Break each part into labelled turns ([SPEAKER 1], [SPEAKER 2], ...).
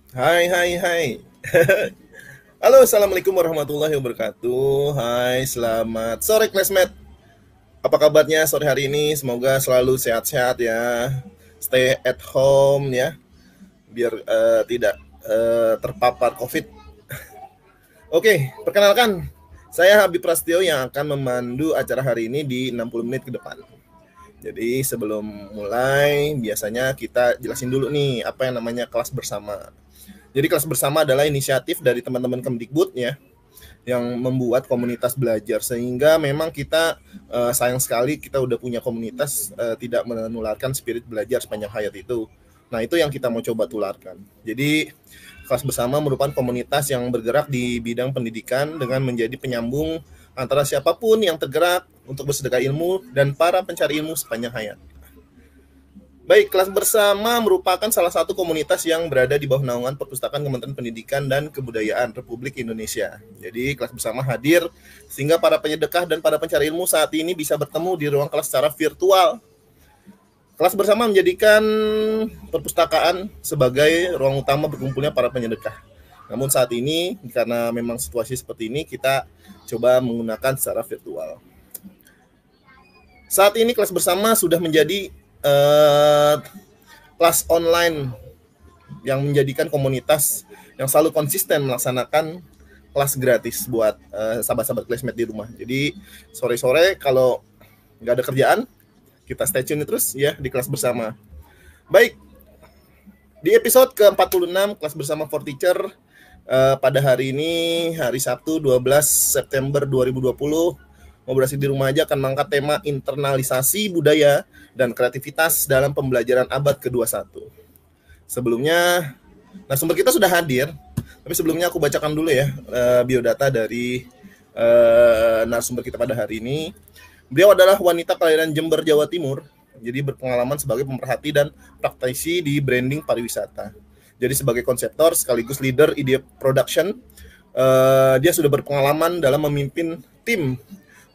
[SPEAKER 1] Hai, hai, hai. Halo, assalamualaikum warahmatullahi wabarakatuh. Hai, selamat sore classmate. Apa kabarnya sore hari ini? Semoga selalu sehat-sehat ya. Stay at home ya, biar tidak terpapar COVID. Oke, perkenalkan. Saya Habib Prasetyo yang akan memandu acara hari ini di 60 menit ke depan. Jadi sebelum mulai, biasanya kita jelasin dulu nih apa yang namanya kelas bersama. Jadi kelas bersama adalah inisiatif dari teman-teman Kemdikbud ya, yang membuat komunitas belajar sehingga memang kita sayang sekali kita udah punya komunitas tidak menularkan spirit belajar sepanjang hayat itu. Nah, itu yang kita mau coba tularkan. Jadi kelas bersama merupakan komunitas yang bergerak di bidang pendidikan dengan menjadi penyambung antara siapapun yang tergerak untuk bersedekah ilmu dan para pencari ilmu sepanjang hayat. Baik, kelas bersama merupakan salah satu komunitas yang berada di bawah naungan Perpustakaan Kementerian Pendidikan dan Kebudayaan Republik Indonesia. Jadi, kelas bersama hadir sehingga para penyedekah dan para pencari ilmu saat ini bisa bertemu di ruang kelas secara virtual. Kelas bersama menjadikan perpustakaan sebagai ruang utama berkumpulnya para penyedekah. Namun saat ini, karena memang situasi seperti ini, kita coba menggunakan secara virtual. Saat ini kelas bersama sudah menjadi kelas online yang menjadikan komunitas yang selalu konsisten melaksanakan kelas gratis buat sahabat-sahabat classmate di rumah. Jadi sore-sore kalau nggak ada kerjaan, kita stay tune terus ya di kelas bersama. Baik, di episode ke-46 kelas bersama for teacher pada hari ini, hari Sabtu 12 September 2020, Ngobrasi di Rumah aja akan mengangkat tema internalisasi budaya dan kreativitas dalam pembelajaran abad ke-21. Sebelumnya, narasumber kita sudah hadir, tapi sebelumnya aku bacakan dulu ya biodata dari narasumber kita pada hari ini. Beliau adalah wanita kelahiran Jember, Jawa Timur, jadi berpengalaman sebagai pemerhati dan praktisi di branding pariwisata. Jadi sebagai konseptor sekaligus leader ide production, dia sudah berpengalaman dalam memimpin tim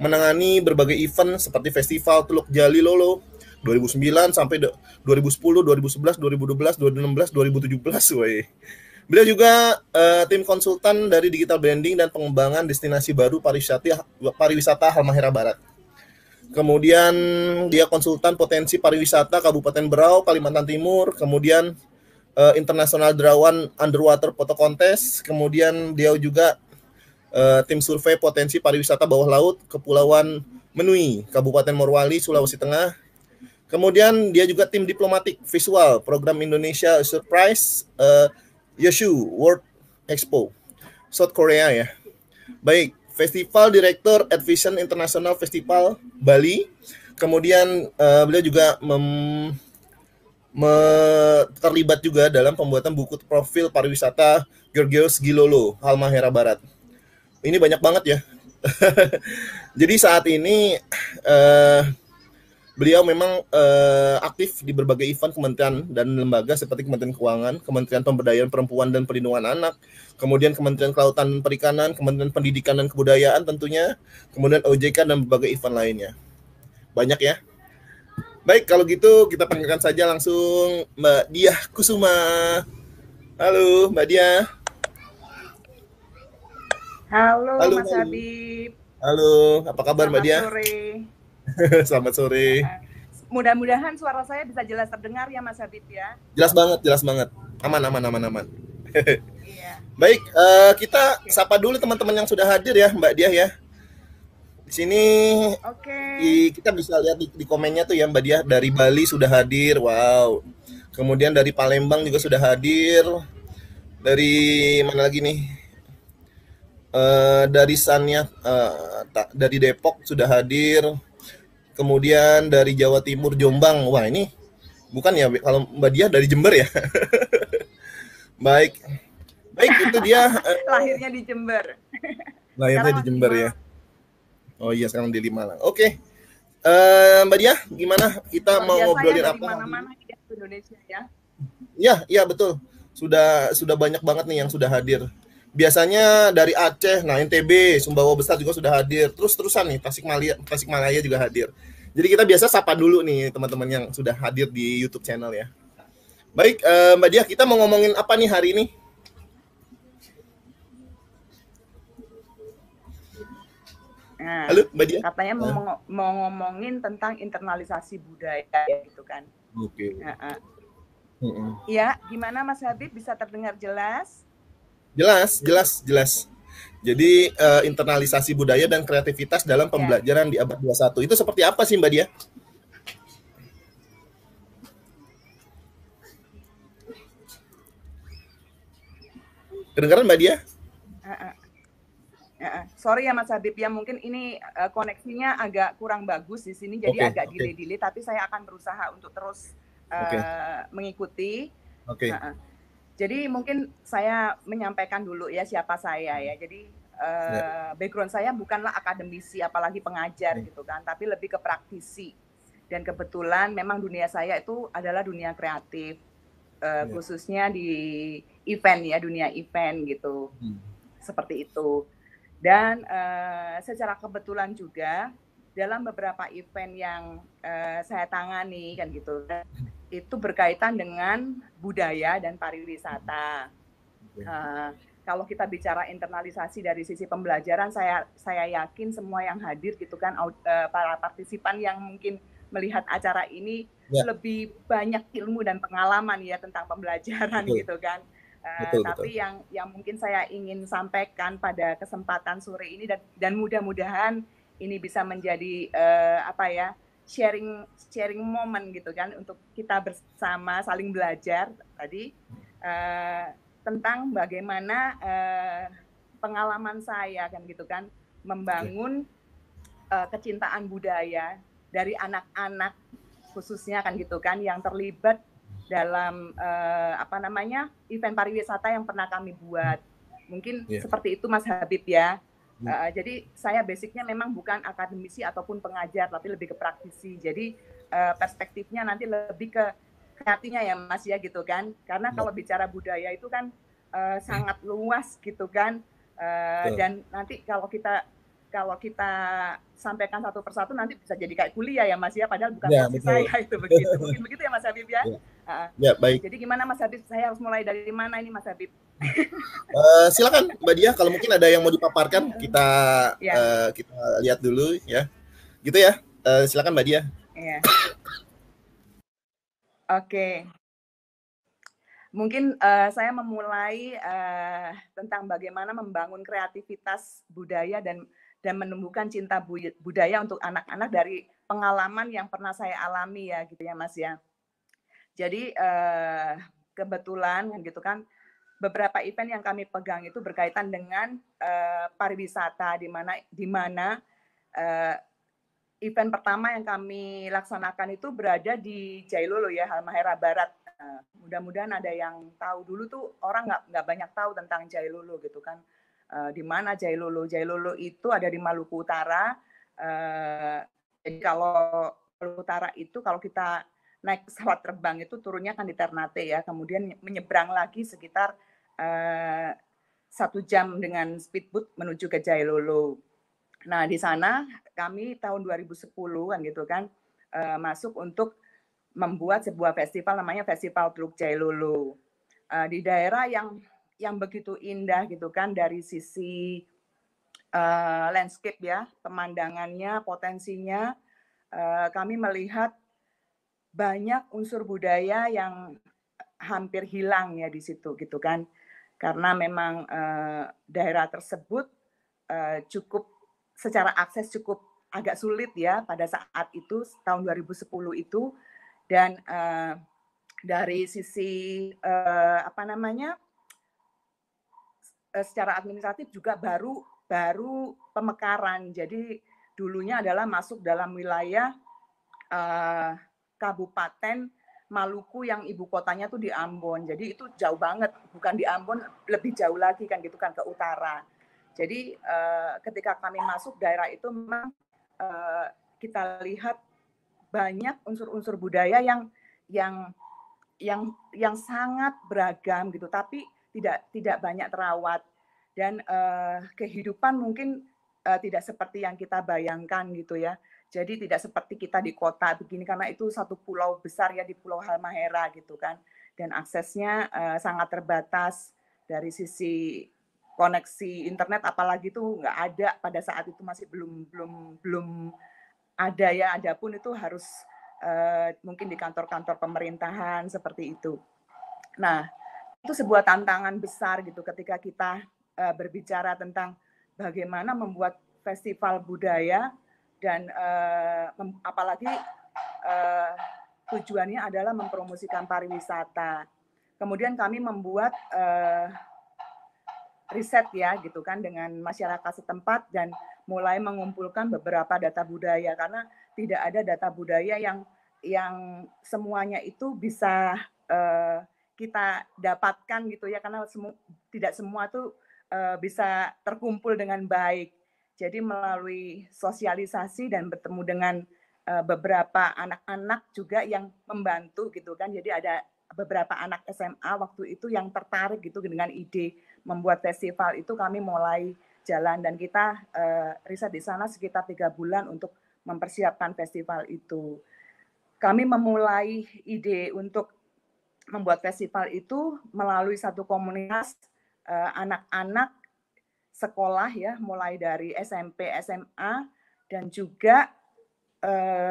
[SPEAKER 1] menangani berbagai event seperti festival Teluk Jali Lolo 2009 sampai 2010, 2011, 2012, 2016, 2017, woi. Beliau juga tim konsultan dari digital branding dan pengembangan destinasi baru pariwisata Halmahera Barat. Kemudian dia konsultan potensi pariwisata Kabupaten Berau, Kalimantan Timur. Kemudian International Drawan Underwater Photo Contest. Kemudian dia juga tim survei potensi pariwisata bawah laut Kepulauan Menui, Kabupaten Morowali, Sulawesi Tengah. Kemudian dia juga tim diplomatik visual program Indonesia Surprise Yeshu World Expo South Korea ya. Baik, Festival Director at Vision International Festival Bali. Kemudian beliau juga terlibat juga dalam pembuatan buku profil pariwisata Georgios Gilolo, Halmahera Barat. Ini banyak banget ya. Jadi saat ini beliau memang aktif di berbagai event kementerian dan lembaga seperti Kementerian Keuangan, Kementerian Pemberdayaan Perempuan dan Perlindungan Anak, kemudian Kementerian Kelautan dan Perikanan, Kementerian Pendidikan dan Kebudayaan tentunya, kemudian OJK dan berbagai event lainnya. Banyak ya. Baik, kalau gitu kita panggilkan saja langsung Mbak Diah Kusuma. Halo, Mbak Diah.
[SPEAKER 2] Halo
[SPEAKER 1] Halo,
[SPEAKER 2] Mas
[SPEAKER 1] halo.
[SPEAKER 2] Habib,
[SPEAKER 1] Halo, apa kabar Mbak
[SPEAKER 2] selamat
[SPEAKER 1] Diah?
[SPEAKER 2] sore.
[SPEAKER 1] Selamat sore.
[SPEAKER 2] Mudah-mudahan suara saya bisa jelas terdengar ya Mas Habib ya.
[SPEAKER 1] Jelas banget, jelas banget. Aman, aman, aman, aman.
[SPEAKER 2] Iya,
[SPEAKER 1] Baik, kita
[SPEAKER 2] oke.
[SPEAKER 1] sapa dulu teman-teman yang sudah hadir ya, Mbak Diah ya. Di sini
[SPEAKER 2] Oke,
[SPEAKER 1] kita bisa lihat di komennya tuh ya, Mbak Diah dari Bali sudah hadir. Wow. Kemudian dari Palembang juga sudah hadir. Dari mana lagi nih? Dari Sanya, dari Depok sudah hadir. Kemudian dari Jawa Timur, Jombang. Wah, ini bukan ya, kalau Mbak Diah dari Jember ya. Baik. Baik, itu dia
[SPEAKER 2] lahirnya di Jember.
[SPEAKER 1] lahirnya
[SPEAKER 2] Sekarang
[SPEAKER 1] di
[SPEAKER 2] masih di
[SPEAKER 1] Jember ya.
[SPEAKER 2] Malang.
[SPEAKER 1] Oh iya, sekarang di Malang. Oke. Mbak Diah, gimana? Kita
[SPEAKER 2] Luar
[SPEAKER 1] mau
[SPEAKER 2] biasa ya
[SPEAKER 1] ngobrolin
[SPEAKER 2] dari
[SPEAKER 1] apa hari ini?
[SPEAKER 2] mana-mana ya di Indonesia ya.
[SPEAKER 1] Ya, iya betul. Sudah banyak banget nih yang sudah hadir. Biasanya dari Aceh, nah NTB, Sumbawa Besar juga sudah hadir. Terus-terusan nih Tasikmalaya juga hadir. Jadi kita biasa sapa dulu nih teman-teman yang sudah hadir di YouTube channel ya. Baik, Mbak Diah, kita mau ngomongin apa nih hari ini?
[SPEAKER 2] Nah,
[SPEAKER 1] Halo, Mbak Dia?
[SPEAKER 2] katanya mau ngomongin tentang internalisasi budaya gitu kan.
[SPEAKER 1] Oke.
[SPEAKER 2] Ya, gimana Mas Habib, bisa terdengar jelas?
[SPEAKER 1] Jelas. Jadi internalisasi budaya dan kreativitas dalam pembelajaran di abad 21 itu seperti apa sih Mbak Dia? Kedengaran Mbak Dia?
[SPEAKER 2] Sorry ya Mas Habib ya, mungkin ini koneksinya agak kurang bagus di sini, jadi agak delay-delay, tapi saya akan berusaha untuk terus mengikuti. Jadi mungkin saya menyampaikan dulu ya siapa saya ya. Jadi background saya bukanlah akademisi apalagi pengajar gitu kan, tapi lebih ke praktisi. Dan kebetulan memang dunia saya itu adalah dunia kreatif, khususnya di event ya, dunia event gitu. Seperti itu. Dan secara kebetulan juga dalam beberapa event yang saya tangani kan gitu, itu berkaitan dengan budaya dan pariwisata. Kalau kita bicara internalisasi dari sisi pembelajaran, saya yakin semua yang hadir gitu kan, para partisipan yang mungkin melihat acara ini lebih banyak ilmu dan pengalaman ya tentang pembelajaran gitu kan. Tapi yang mungkin saya ingin sampaikan pada kesempatan sore ini dan mudah-mudahan ini bisa menjadi sharing moment gitu kan untuk kita bersama saling belajar tadi tentang bagaimana pengalaman saya kan gitu kan membangun kecintaan budaya dari anak-anak khususnya kan gitu kan yang terlibat dalam event pariwisata yang pernah kami buat. Mungkin seperti itu Mas Habib ya. Jadi saya basicnya memang bukan akademisi ataupun pengajar, tapi lebih ke praktisi. Jadi perspektifnya nanti lebih ke kreatifnya ya Mas ya gitu kan. Karena kalau bicara budaya itu kan sangat luas gitu kan. Dan nanti kalau kita sampaikan satu persatu nanti bisa jadi kayak kuliah ya Mas ya, padahal bukan posisi saya itu begitu. Mungkin begitu ya Mas Habib ya.
[SPEAKER 1] Baik.
[SPEAKER 2] Jadi gimana Mas Habib? Saya harus mulai dari mana ini Mas Habib?
[SPEAKER 1] Silakan Mbak Dia, kalau mungkin ada yang mau dipaparkan kita lihat dulu ya. Gitu ya. Silakan Mbak Dia.
[SPEAKER 2] Iya. Oke. Mungkin saya memulai tentang bagaimana membangun kreativitas budaya dan menumbuhkan cinta budaya untuk anak-anak dari pengalaman yang pernah saya alami ya gitu ya Mas ya. Jadi kebetulan kan gitu kan beberapa event yang kami pegang itu berkaitan dengan pariwisata di mana event pertama yang kami laksanakan itu berada di Jailolo ya, Halmahera Barat. Mudah-mudahan ada yang tahu. Dulu tuh orang nggak banyak tahu tentang Jailolo gitu kan. Di mana Jailolo? Jailolo itu ada di Maluku Utara. Jadi kalau Maluku Utara itu kalau kita naik pesawat terbang itu turunnya kan di Ternate ya, kemudian menyeberang lagi sekitar 1 jam dengan speedboat menuju ke Jailolo. Nah di sana kami tahun 2010 kan gitu kan masuk untuk membuat sebuah festival namanya Festival Teluk Jailolo di daerah yang begitu indah gitu kan dari sisi landscape ya, pemandangannya, potensinya. Kami melihat banyak unsur budaya yang hampir hilang ya di situ gitu kan, karena memang daerah tersebut cukup secara akses cukup agak sulit ya pada saat itu tahun 2010 itu. Dan dari sisi secara administratif juga baru pemekaran. Jadi dulunya adalah masuk dalam wilayah Kabupaten Maluku yang ibu kotanya tuh di Ambon. Jadi itu jauh banget, bukan di Ambon, lebih jauh lagi kan gitu kan ke utara. Jadi ketika kami masuk daerah itu memang kita lihat banyak unsur-unsur budaya yang sangat beragam gitu, tapi tidak banyak terawat dan kehidupan mungkin tidak seperti yang kita bayangkan gitu ya. Jadi tidak seperti kita di kota begini karena itu satu pulau besar ya di Pulau Halmahera gitu kan, dan aksesnya sangat terbatas dari sisi koneksi internet apalagi tuh nggak ada pada saat itu, masih belum ada ya, ada pun itu harus mungkin di kantor-kantor pemerintahan seperti itu. Nah, itu sebuah tantangan besar gitu ketika kita berbicara tentang bagaimana membuat festival budaya dan apalagi tujuannya adalah mempromosikan pariwisata. Kemudian kami membuat riset ya gitu kan dengan masyarakat setempat dan mulai mengumpulkan beberapa data budaya, karena tidak ada data budaya yang semuanya itu bisa kita dapatkan gitu ya, karena tidak semua tuh bisa terkumpul dengan baik. Jadi melalui sosialisasi dan bertemu dengan beberapa anak-anak juga yang membantu gitu kan. Jadi ada beberapa anak SMA waktu itu yang tertarik gitu dengan ide membuat festival itu, kami mulai jalan dan kita riset di sana sekitar 3 bulan untuk mempersiapkan festival itu. Kami memulai ide untuk membuat festival itu melalui satu komunitas anak-anak sekolah ya, mulai dari SMP, SMA, dan juga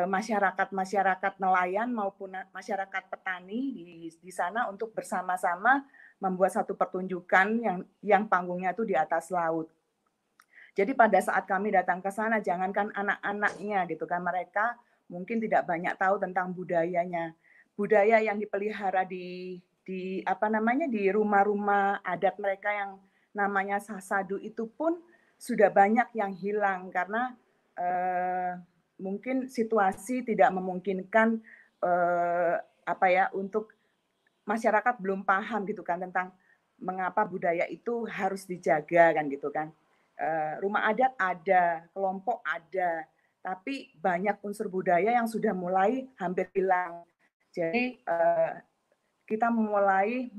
[SPEAKER 2] masyarakat nelayan maupun masyarakat petani di sana untuk bersama-sama membuat satu pertunjukan yang panggungnya itu di atas laut. Jadi pada saat kami datang ke sana, jangankan anak-anaknya gitu kan, mereka mungkin tidak banyak tahu tentang budayanya. Budaya yang dipelihara di apa namanya di rumah-rumah adat mereka yang namanya sasadu itu pun sudah banyak yang hilang karena mungkin situasi tidak memungkinkan apa ya untuk masyarakat belum paham gitu kan tentang mengapa budaya itu harus dijaga kan gitu kan. Rumah adat ada, kelompok ada, tapi banyak unsur budaya yang sudah mulai hampir hilang. Jadi kita mulai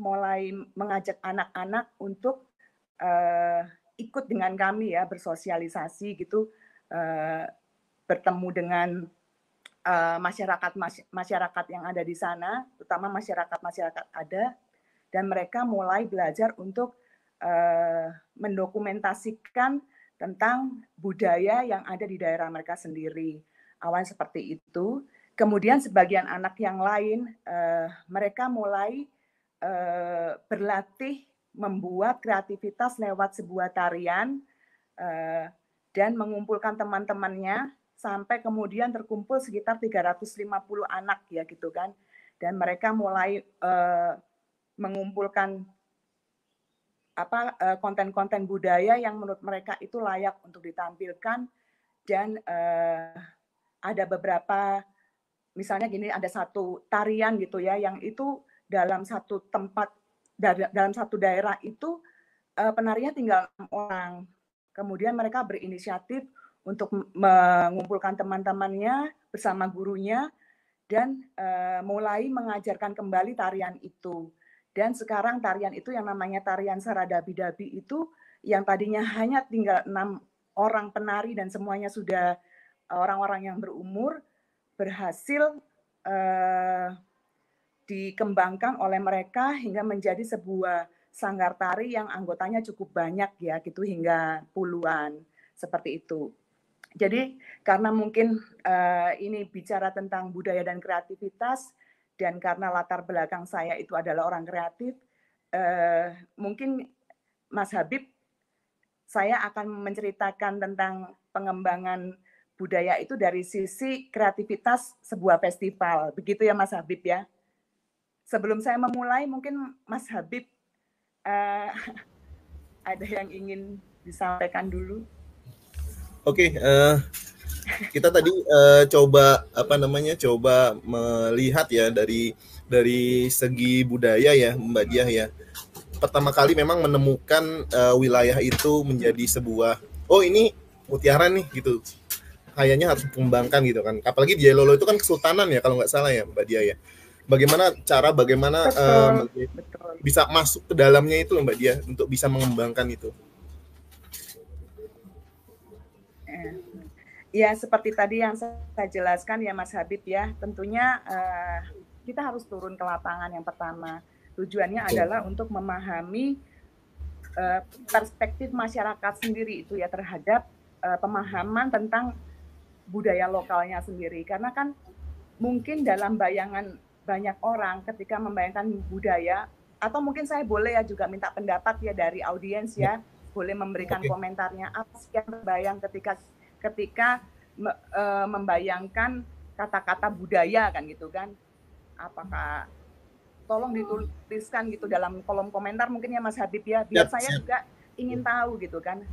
[SPEAKER 2] mengajak anak-anak untuk ikut dengan kami ya, bersosialisasi gitu, bertemu dengan masyarakat yang ada di sana, terutama masyarakat ada, dan mereka mulai belajar untuk mendokumentasikan tentang budaya yang ada di daerah mereka sendiri. Awalnya seperti itu. Kemudian sebagian anak yang lain, mereka mulai berlatih membuat kreativitas lewat sebuah tarian dan mengumpulkan teman-temannya sampai kemudian terkumpul sekitar 350 anak ya gitu kan. Dan mereka mulai mengumpulkan konten-konten budaya yang menurut mereka itu layak untuk ditampilkan, dan ada beberapa, misalnya gini, ada satu tarian gitu ya yang itu dalam satu tempat, dalam satu daerah itu penarinya tinggal 6 orang. Kemudian mereka berinisiatif untuk mengumpulkan teman-temannya bersama gurunya dan mulai mengajarkan kembali tarian itu. Dan sekarang tarian itu yang namanya tarian Saradabi-dabi itu yang tadinya hanya tinggal 6 orang penari dan semuanya sudah orang-orang yang berumur, berhasil dikembangkan oleh mereka hingga menjadi sebuah sanggar tari yang anggotanya cukup banyak ya gitu, hingga puluhan seperti itu. Jadi karena mungkin ini bicara tentang budaya dan kreativitas, dan karena latar belakang saya itu adalah orang kreatif, mungkin Mas Habib, saya akan menceritakan tentang pengembangan budaya itu dari sisi kreativitas sebuah festival. Begitu ya Mas Habib ya. Sebelum saya memulai, mungkin Mas Habib ada yang ingin disampaikan dulu.
[SPEAKER 1] Oke, kita tadi coba melihat ya dari segi budaya ya Mbak Diah ya. Pertama kali memang menemukan wilayah itu menjadi sebuah, oh ini mutiara nih gitu, kayaknya harus dikembangkan gitu kan. Apalagi di Jailolo itu kan kesultanan ya kalau nggak salah ya Mbak Diah ya. Bagaimana
[SPEAKER 2] betul.
[SPEAKER 1] Bisa masuk ke dalamnya itu Mbak Diah untuk bisa mengembangkan itu.
[SPEAKER 2] Ya, seperti tadi yang saya jelaskan ya Mas Habib ya, tentunya kita harus turun ke lapangan yang pertama. Tujuannya adalah untuk memahami perspektif masyarakat sendiri itu ya terhadap pemahaman tentang budaya lokalnya sendiri. Karena kan mungkin dalam bayangan banyak orang ketika membayangkan budaya, atau mungkin saya boleh ya juga minta pendapat ya dari audiens ya, boleh memberikan komentarnya apa sih yang terbayang ketika membayangkan kata-kata budaya kan gitu kan. Apakah tolong dituliskan gitu dalam kolom komentar mungkin ya Mas Habib ya, biar saya juga ingin tahu gitu kan.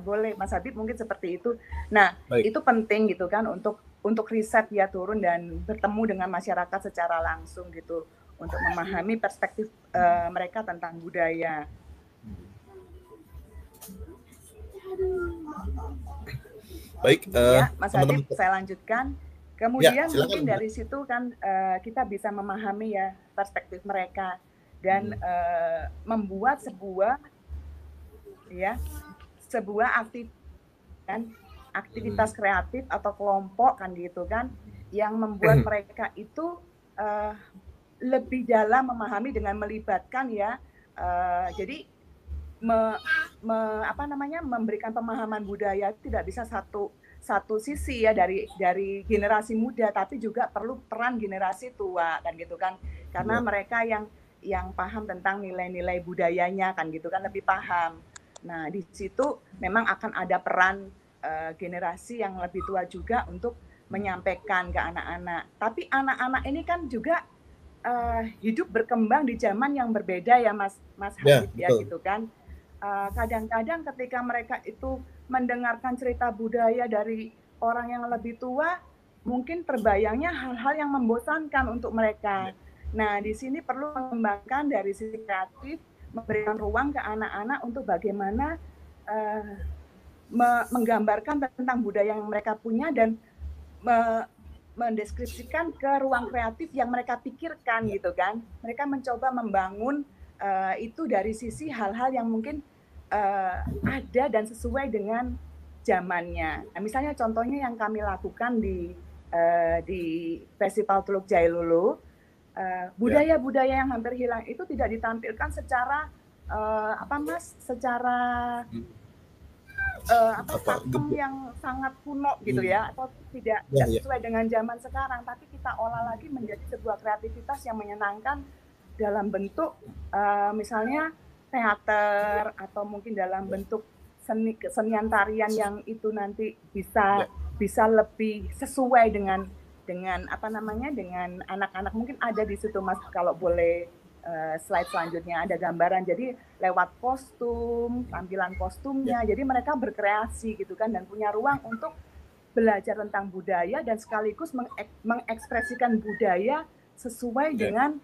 [SPEAKER 2] Boleh Mas Habib mungkin seperti itu. Nah, itu penting gitu kan untuk riset ya, turun dan bertemu dengan masyarakat secara langsung gitu untuk memahami perspektif mereka tentang budaya.
[SPEAKER 1] Baik,
[SPEAKER 2] ya, Mas Habib, saya lanjutkan. Kemudian ya, mungkin dari situ kan kita bisa memahami ya perspektif mereka dan membuat sebuah aktivitas kreatif atau kelompok kan gitu kan, yang membuat mereka itu lebih dalam memahami dengan melibatkan ya, jadi memberikan pemahaman budaya tidak bisa satu sisi ya dari generasi muda, tapi juga perlu peran generasi tua kan gitu kan, karena mereka yang paham tentang nilai-nilai budayanya kan gitu kan, lebih paham. Nah di situ memang akan ada peran generasi yang lebih tua juga untuk menyampaikan ke anak-anak. Tapi anak-anak ini kan juga hidup berkembang di zaman yang berbeda ya Mas Habib ya gitu kan. Kadang-kadang ketika mereka itu mendengarkan cerita budaya dari orang yang lebih tua, mungkin terbayangnya hal-hal yang membosankan untuk mereka. Nah, di sini perlu mengembangkan dari sisi kreatif, memberikan ruang ke anak-anak untuk bagaimana menggambarkan tentang budaya yang mereka punya dan mendeskripsikan ke ruang kreatif yang mereka pikirkan gitu kan. Mereka mencoba membangun itu dari sisi hal-hal yang mungkin ada dan sesuai dengan zamannya. Nah, misalnya contohnya yang kami lakukan di Festival Teluk Jailolo, budaya-budaya yang hampir hilang itu tidak ditampilkan secara secara pakem yang sangat kuno gitu ya, atau tidak sesuai dengan zaman sekarang, tapi kita olah lagi menjadi sebuah kreativitas yang menyenangkan dalam bentuk misalnya teater atau mungkin dalam bentuk kesenian tarian yang itu nanti bisa lebih sesuai dengan dengan anak-anak. Mungkin ada di situ Mas, kalau boleh slide selanjutnya ada gambaran, jadi lewat kostum, tampilan kostumnya, jadi mereka berkreasi gitu kan dan punya ruang untuk belajar tentang budaya dan sekaligus mengekspresikan budaya sesuai dengan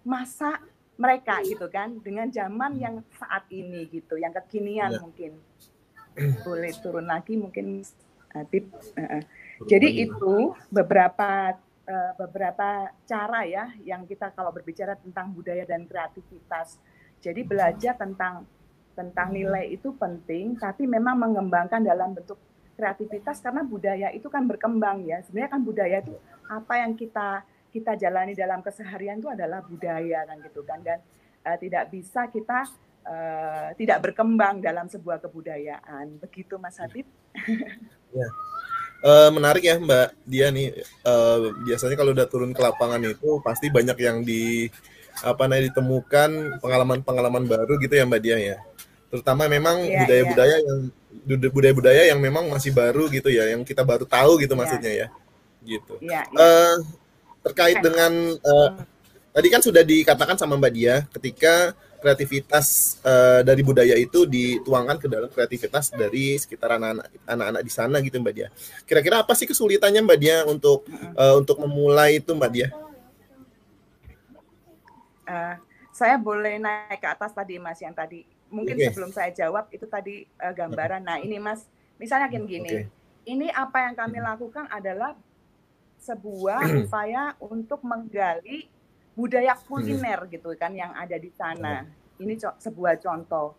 [SPEAKER 2] masa mereka gitu kan, dengan zaman yang saat ini gitu, yang kekinian mungkin. Boleh turun lagi mungkin tip. Jadi itu beberapa cara ya yang kita kalau berbicara tentang budaya dan kreativitas. Jadi belajar tentang nilai itu penting, tapi memang mengembangkan dalam bentuk kreativitas karena budaya itu kan berkembang ya. Sebenarnya kan budaya itu apa yang kita jalani dalam keseharian itu adalah budaya kan gitu kan, dan tidak bisa kita tidak berkembang dalam sebuah kebudayaan. Begitu Mas Habib.
[SPEAKER 1] Ya. Menarik ya Mbak Dia nih, biasanya kalau udah turun ke lapangan itu pasti banyak yang ditemukan pengalaman-pengalaman baru gitu ya Mbak Dia ya, terutama memang budaya-budaya yang memang masih baru gitu ya, yang kita baru tahu gitu maksudnya ya gitu. Terkait dengan tadi kan sudah dikatakan sama Mbak Dia ketika kreativitas dari budaya itu dituangkan ke dalam kreativitas dari sekitar anak-anak di sana gitu Mbak Dia. Kira-kira apa sih kesulitannya Mbak Dia untuk memulai itu Mbak Dia?
[SPEAKER 2] Saya boleh naik ke atas tadi Mas, yang tadi mungkin sebelum saya jawab itu tadi gambaran. Nah ini Mas, misalnya gini, ini apa yang kami lakukan adalah sebuah upaya untuk menggali budaya kuliner gitu kan yang ada di sana. Ini sebuah contoh.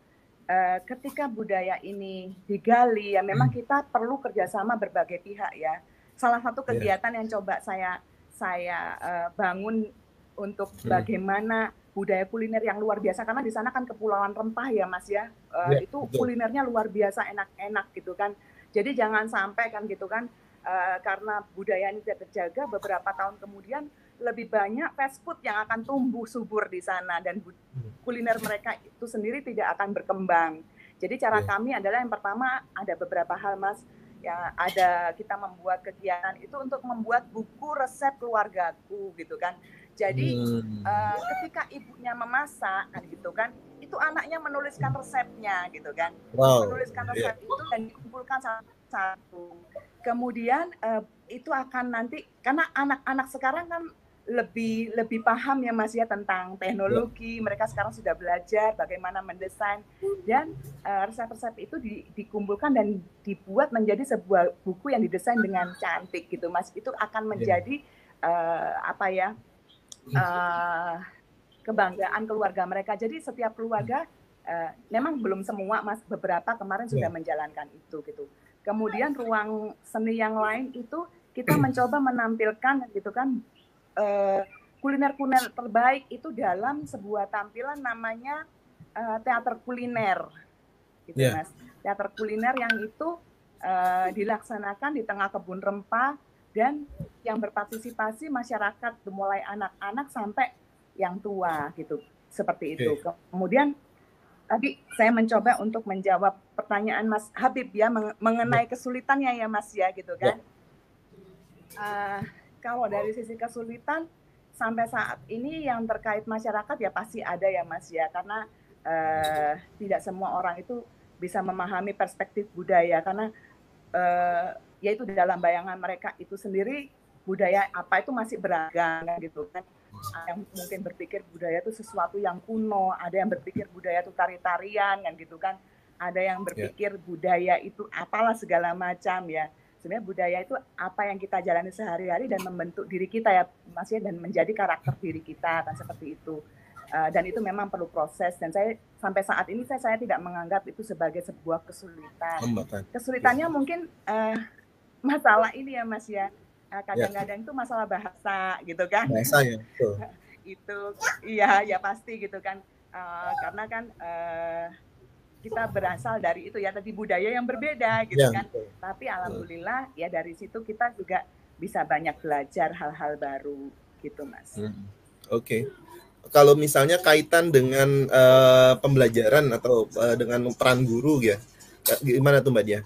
[SPEAKER 2] Ketika budaya ini digali ya memang kita perlu kerjasama berbagai pihak ya. Salah satu kegiatan yang coba saya bangun untuk bagaimana budaya kuliner yang luar biasa, karena di sana kan kepulauan rempah ya Mas ya, itu
[SPEAKER 1] betul.
[SPEAKER 2] kulinernya luar biasa enak-enak gitu kan. Jadi jangan sampai kan gitu kan, karena budaya ini tidak terjaga, beberapa tahun kemudian lebih banyak fast food yang akan tumbuh subur di sana, dan kuliner mereka itu sendiri tidak akan berkembang. Jadi cara kami adalah yang pertama ada beberapa hal Mas, ya ada kita membuat kegiatan itu untuk membuat buku resep keluargaku gitu kan. Jadi ketika ibunya memasak kan gitu kan, itu anaknya menuliskan resepnya gitu kan, menuliskan resep itu dan dikumpulkan satu. Kemudian itu akan nanti, karena anak-anak sekarang kan lebih paham ya Mas ya tentang teknologi, mereka sekarang sudah belajar bagaimana mendesain, dan resep-resep itu dikumpulkan dan dibuat menjadi sebuah buku yang didesain dengan cantik gitu Mas. Itu akan menjadi apa ya, kebanggaan keluarga mereka. Jadi setiap keluarga, memang belum semua Mas, beberapa kemarin sudah menjalankan itu gitu. Kemudian ruang seni yang lain itu kita mencoba menampilkan gitu kan, kuliner-kuliner terbaik itu dalam sebuah tampilan namanya teater kuliner gitu Mas. Teater kuliner yang itu dilaksanakan di tengah kebun rempah, dan yang berpartisipasi masyarakat mulai anak-anak sampai yang tua gitu, seperti itu. Kemudian tadi saya mencoba untuk menjawab pertanyaan Mas Habib ya mengenai kesulitannya ya Mas ya gitu kan. Kalau dari sisi kesulitan sampai saat ini yang terkait masyarakat ya pasti ada ya Mas ya, karena tidak semua orang itu bisa memahami perspektif budaya, karena yaitu di dalam bayangan mereka itu sendiri budaya apa itu masih beragam gitu kan. Ada yang mungkin berpikir budaya itu sesuatu yang kuno, ada yang berpikir budaya itu tari-tarian kan gitu kan, ada yang berpikir budaya itu apalah segala macam ya. Sebenarnya budaya itu apa yang kita jalani sehari-hari dan membentuk diri kita ya Mas ya, dan menjadi karakter diri kita kan, seperti itu. Dan itu memang perlu proses, dan saya sampai saat ini saya tidak menganggap itu sebagai sebuah kesulitan. Kesulitannya mungkin masalah ini ya Mas ya, kadang-kadang itu masalah bahasa gitu kan.
[SPEAKER 1] Bahasa ya, betul.
[SPEAKER 2] Itu iya ya pasti gitu kan, karena kan kita berasal dari itu ya tadi, budaya yang berbeda gitu kan. Tapi alhamdulillah ya dari situ kita juga bisa banyak belajar hal-hal baru gitu Mas.
[SPEAKER 1] Oke. Kalau misalnya kaitan dengan pembelajaran atau dengan peran guru ya, gimana tuh Mbak Dia?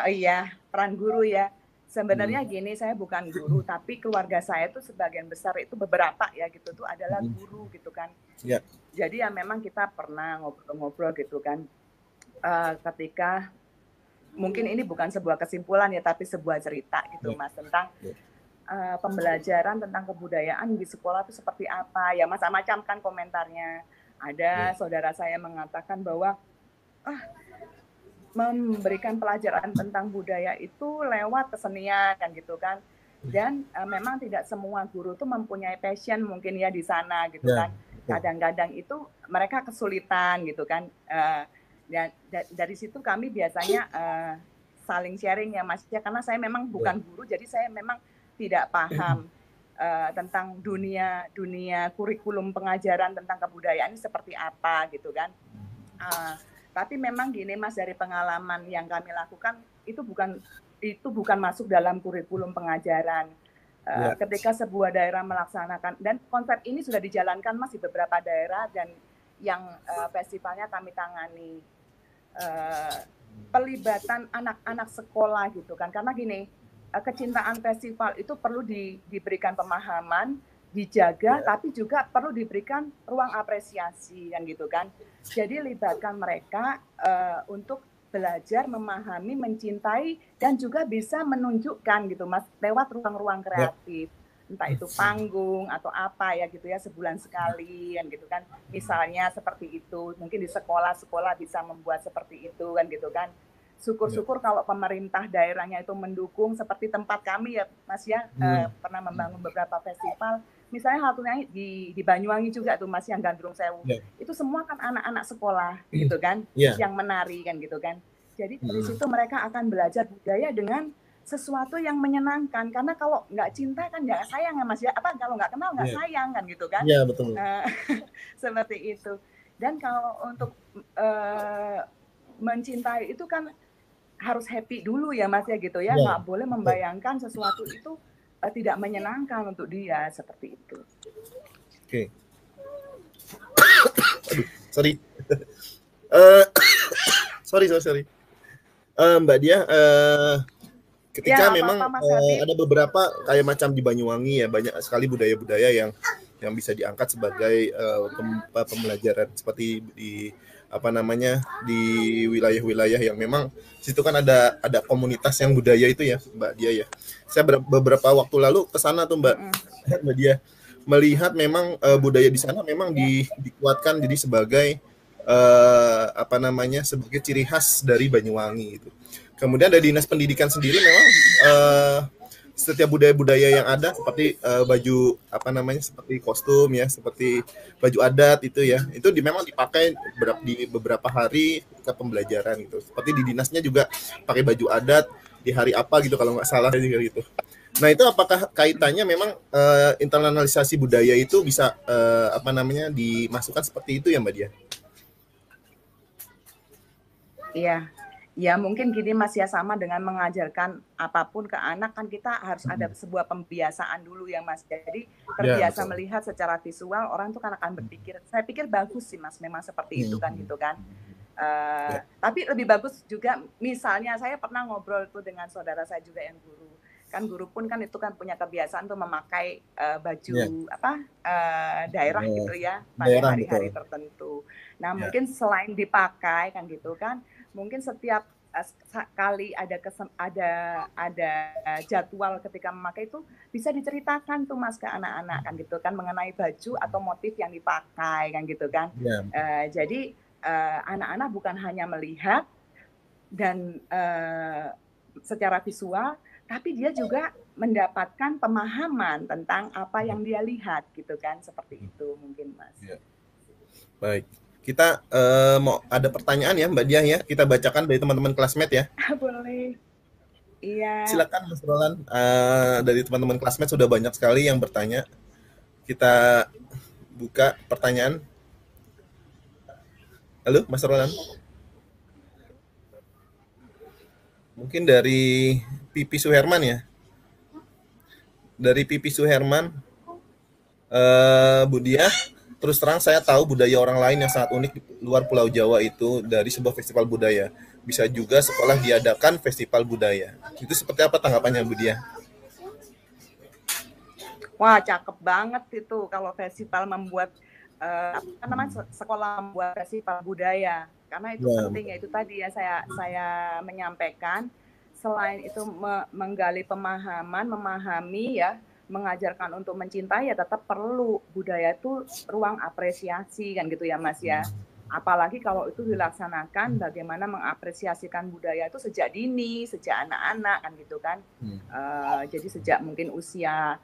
[SPEAKER 2] Iya, peran guru ya. Sebenarnya gini, saya bukan guru, tapi keluarga saya tuh sebagian besar itu beberapa ya gitu tuh adalah guru gitu kan. Jadi ya memang kita pernah ngobrol-ngobrol gitu kan, ketika mungkin ini bukan sebuah kesimpulan ya, tapi sebuah cerita gitu Mas, tentang pembelajaran tentang kebudayaan di sekolah itu seperti apa ya, macam-macam kan komentarnya. Ada saudara saya mengatakan bahwa memberikan pelajaran tentang budaya itu lewat kesenian kan gitu kan, dan memang tidak semua guru tuh mempunyai passion mungkin ya di sana gitu kan. Kadang-kadang itu mereka kesulitan gitu kan, dari situ kami biasanya saling sharing ya Mas ya, karena saya memang bukan guru, jadi saya memang tidak paham tentang dunia kurikulum pengajaran tentang kebudayaan ini seperti apa gitu kan. Tapi memang gini Mas, dari pengalaman yang kami lakukan itu bukan masuk dalam kurikulum pengajaran. Ketika sebuah daerah melaksanakan, dan konsep ini sudah dijalankan Mas di beberapa daerah, dan yang festivalnya kami tangani, pelibatan anak-anak sekolah gitu kan, karena gini, kecintaan festival itu perlu diberikan pemahaman, dijaga, tapi juga perlu diberikan ruang apresiasi kan gitu kan. Jadi libatkan mereka untuk belajar, memahami, mencintai, dan juga bisa menunjukkan gitu Mas lewat ruang-ruang kreatif, entah itu panggung atau apa ya gitu ya, sebulan sekali kan gitu kan. Misalnya seperti itu, mungkin di sekolah-sekolah bisa membuat seperti itu kan gitu kan. Syukur-syukur kalau pemerintah daerahnya itu mendukung, seperti tempat kami ya Mas ya, pernah membangun beberapa festival. Misalnya halnya di Banyuwangi juga tuh Mas, yang Gandrung Sewu. Itu semua kan anak-anak sekolah gitu kan, yang menari kan gitu kan. Jadi dari situ mereka akan belajar budaya dengan sesuatu yang menyenangkan, karena kalau nggak cinta kan nggak sayang ya Mas ya, apa kalau nggak kenal nggak sayang kan gitu kan.
[SPEAKER 1] Iya, betul.
[SPEAKER 2] Seperti itu. Dan kalau untuk mencintai itu kan harus happy dulu ya Mas ya gitu ya, nggak boleh membayangkan sesuatu itu tidak menyenangkan untuk dia, seperti itu.
[SPEAKER 1] Oke. Aduh, sorry. sorry. Mbak Dia, ketika
[SPEAKER 2] Ya,
[SPEAKER 1] memang
[SPEAKER 2] apa-apa, Mas Habib.
[SPEAKER 1] ada beberapa kayak macam di Banyuwangi ya, banyak sekali budaya-budaya yang bisa diangkat sebagai pembelajaran, seperti di di wilayah-wilayah yang memang situ kan ada komunitas yang budaya itu ya Mbak Dia ya. Saya beberapa waktu lalu ke sana tuh Mbak Dia, melihat memang budaya di sana memang dikuatkan jadi sebagai sebagai ciri khas dari Banyuwangi itu. Kemudian dari Dinas Pendidikan sendiri memang setiap budaya-budaya yang ada seperti baju seperti kostum ya, seperti baju adat itu ya, itu memang dipakai di beberapa hari ketika pembelajaran gitu. Seperti di dinasnya juga pakai baju adat di hari apa gitu kalau nggak salah gitu. Nah, itu apakah kaitannya memang internalisasi budaya itu bisa dimasukkan seperti itu ya Mbak Dia?
[SPEAKER 2] Iya. Ya mungkin gini Mas ya, sama dengan mengajarkan apapun ke anak kan kita harus ada sebuah pembiasaan dulu ya Mas. Jadi terbiasa melihat secara visual, orang tuh kan akan berpikir. Saya pikir bagus sih Mas, memang seperti itu kan gitu kan. Tapi lebih bagus juga, misalnya saya pernah ngobrol tuh dengan saudara saya juga yang guru. Kan guru pun kan itu kan punya kebiasaan tuh memakai baju daerah gitu ya pada hari-hari tertentu. Nah mungkin selain dipakai kan gitu kan, mungkin setiap kali ada jadwal ketika memakai itu bisa diceritakan tuh Mas ke anak-anak kan gitu kan, mengenai baju atau motif yang dipakai kan gitu kan. Jadi anak-anak bukan hanya melihat dan secara visual, tapi dia juga mendapatkan pemahaman tentang apa yang dia lihat gitu kan, seperti itu mungkin Mas.
[SPEAKER 1] Baik. Kita mau ada pertanyaan ya Mbak Dia ya, kita bacakan dari teman-teman classmate ya.
[SPEAKER 2] Boleh. Iya.
[SPEAKER 1] Silakan Mas Roland, dari teman-teman classmate sudah banyak sekali yang bertanya. Kita buka pertanyaan. Halo Mas Roland. Mungkin dari Pipi Suherman ya. Dari Pipi Suherman, Bu Dia, terus terang saya tahu budaya orang lain yang sangat unik di luar Pulau Jawa itu dari sebuah festival budaya. Bisa juga sekolah diadakan festival budaya. Itu seperti apa tanggapannya Bu Dia?
[SPEAKER 2] Wah, cakep banget itu kalau festival membuat sekolah membuat festival budaya. Karena itu penting ya, itu tadi ya saya menyampaikan, selain itu menggali pemahaman, memahami ya, mengajarkan untuk mencintai, ya tetap perlu budaya itu ruang apresiasi kan gitu ya Mas ya. Apalagi kalau itu dilaksanakan, bagaimana mengapresiasikan budaya itu sejak dini, sejak anak-anak kan gitu kan. Jadi sejak mungkin usia,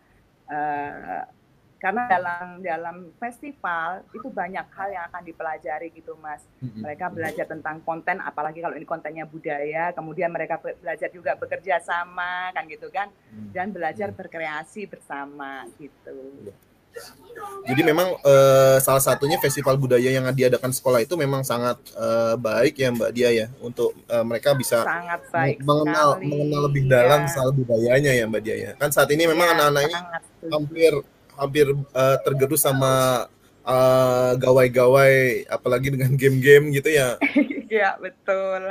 [SPEAKER 2] karena dalam festival itu banyak hal yang akan dipelajari gitu Mas. Mereka belajar tentang konten, apalagi kalau ini kontennya budaya, kemudian mereka belajar juga bekerja sama kan gitu kan, dan belajar berkreasi bersama gitu.
[SPEAKER 1] Jadi memang salah satunya festival budaya yang diadakan sekolah itu memang sangat baik ya Mbak Dia ya, untuk mereka bisa mengenal lebih dalam soal budayanya ya Mbak Dia ya. Kan saat ini memang anak-anaknya hampir tergerus sama gawai-gawai, apalagi dengan game-game gitu ya.
[SPEAKER 2] Iya betul.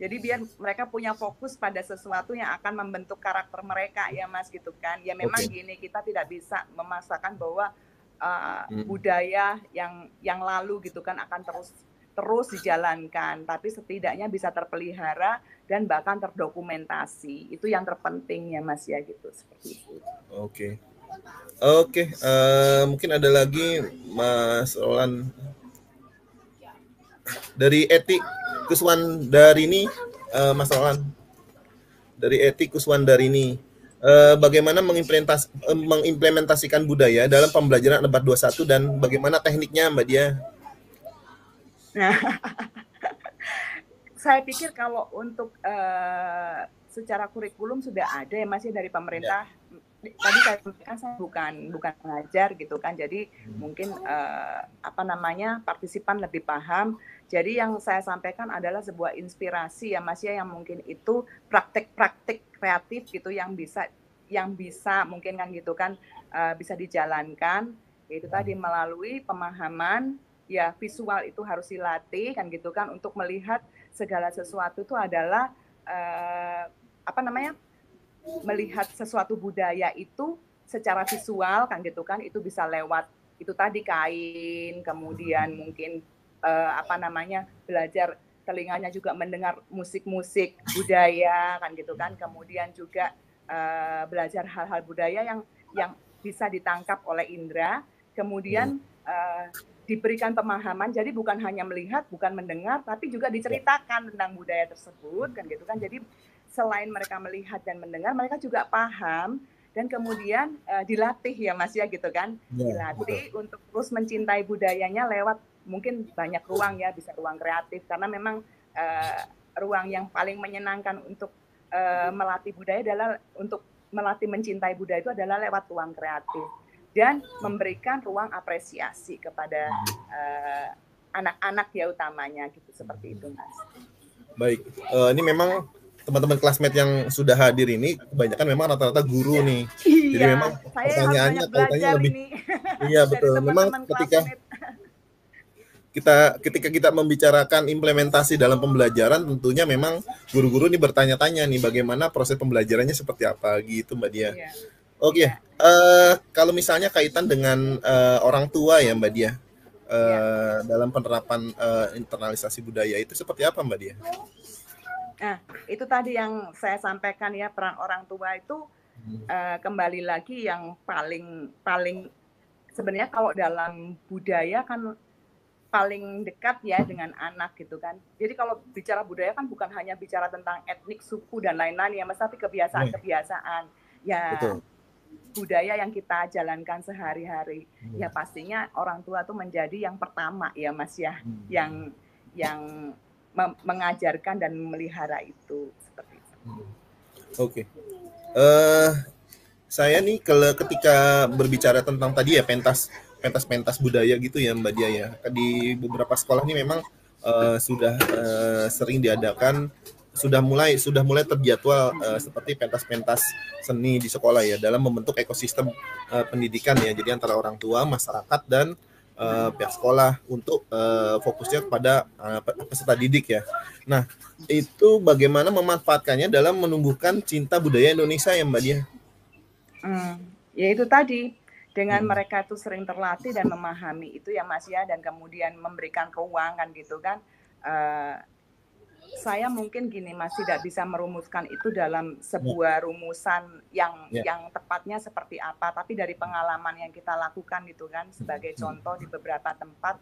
[SPEAKER 2] Jadi biar mereka punya fokus pada sesuatu yang akan membentuk karakter mereka ya Mas gitu kan. Ya memang gini, kita tidak bisa memaksakan bahwa budaya yang lalu gitu kan akan terus dijalankan, tapi setidaknya bisa terpelihara dan bahkan terdokumentasi. Itu yang terpenting ya Mas ya gitu, seperti itu.
[SPEAKER 1] Oke, mungkin ada lagi Mas Roland dari Etik Kuswandarini, Mas Roland dari Etik Kuswandarini, bagaimana mengimplementasikan budaya dalam pembelajaran Abad 21 dan bagaimana tekniknya Mbak Dia?
[SPEAKER 2] Saya pikir kalau untuk secara kurikulum sudah ada ya Mas ya dari pemerintah. Tadi saya sampaikan saya bukan pengajar gitu kan, jadi mungkin partisipan lebih paham. Jadi yang saya sampaikan adalah sebuah inspirasi ya Mas ya, yang mungkin itu praktik-praktik kreatif gitu yang bisa mungkin kan gitu kan bisa dijalankan, yaitu tadi melalui pemahaman ya, visual itu harus dilatih kan gitu kan, untuk melihat segala sesuatu itu adalah melihat sesuatu budaya itu secara visual kan gitu kan, itu bisa lewat itu tadi kain, kemudian mungkin belajar telinganya juga mendengar musik-musik budaya kan gitu kan, kemudian juga belajar hal-hal budaya yang bisa ditangkap oleh indera, kemudian diberikan pemahaman, jadi bukan hanya melihat, bukan mendengar, tapi juga diceritakan tentang budaya tersebut kan gitu kan. Jadi selain mereka melihat dan mendengar, mereka juga paham dan kemudian dilatih ya Mas ya gitu kan, dilatih untuk terus mencintai budayanya lewat mungkin banyak ruang ya, bisa ruang kreatif, karena memang ruang yang paling menyenangkan untuk melatih budaya adalah untuk melatih mencintai budaya itu adalah lewat ruang kreatif dan memberikan ruang apresiasi kepada anak-anak ya utamanya gitu, seperti itu Mas.
[SPEAKER 1] Baik, ini memang teman-teman classmate yang sudah hadir ini kebanyakan memang rata-rata guru nih.
[SPEAKER 2] Iya,
[SPEAKER 1] jadi memang pertanyaannya kaitannya lebih
[SPEAKER 2] ini.
[SPEAKER 1] Iya betul. Memang ketika kita membicarakan implementasi dalam pembelajaran, tentunya memang guru-guru ini bertanya-tanya nih bagaimana proses pembelajarannya seperti apa gitu Mbak Dia.
[SPEAKER 2] Iya.
[SPEAKER 1] Oke. Kalau misalnya kaitan dengan orang tua ya Mbak Dia, dalam penerapan internalisasi budaya itu seperti apa Mbak Dia?
[SPEAKER 2] Nah, itu tadi yang saya sampaikan ya, peran orang tua itu kembali lagi yang paling sebenarnya kalau dalam budaya kan paling dekat ya dengan anak gitu kan. Jadi kalau bicara budaya kan bukan hanya bicara tentang etnik, suku dan lain-lain ya Mas, tapi kebiasaan-kebiasaan ya. Betul. Budaya yang kita jalankan sehari-hari. Ya pastinya orang tua tuh menjadi yang pertama ya Mas ya, yang mengajarkan dan memelihara itu, seperti itu.
[SPEAKER 1] Oke. Saya nih ketika berbicara tentang tadi ya pentas budaya gitu ya Mbak Dia ya, di beberapa sekolah ini memang sudah sering diadakan, sudah mulai terjadwal seperti pentas-pentas seni di sekolah ya, dalam membentuk ekosistem pendidikan ya, jadi antara orang tua, masyarakat dan pihak sekolah untuk fokusnya kepada peserta didik ya. Nah, itu bagaimana memanfaatkannya dalam menumbuhkan cinta budaya Indonesia ya Mbak Dia?
[SPEAKER 2] Ya itu tadi, dengan mereka itu sering terlatih dan memahami itu ya Mas ya, dan kemudian memberikan ruang kan gitu kan. Saya mungkin gini Mas, tidak bisa merumuskan itu dalam sebuah rumusan yang tepatnya seperti apa, tapi dari pengalaman yang kita lakukan gitu kan, sebagai contoh di beberapa tempat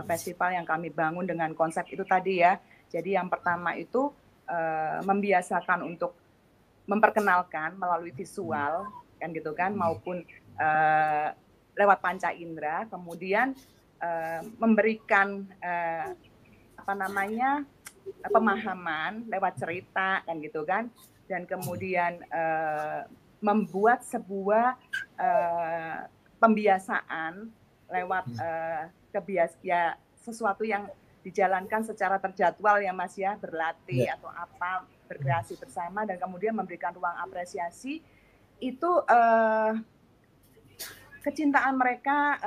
[SPEAKER 2] festival yang kami bangun dengan konsep itu tadi ya. Jadi yang pertama itu membiasakan untuk memperkenalkan melalui visual kan gitu kan, maupun lewat panca indera, kemudian memberikan pemahaman lewat cerita kan gitu kan, dan kemudian membuat sebuah pembiasaan lewat sesuatu yang dijalankan secara terjadwal ya Mas ya, berlatih atau apa, berkreasi bersama, dan kemudian memberikan ruang apresiasi. Itu kecintaan mereka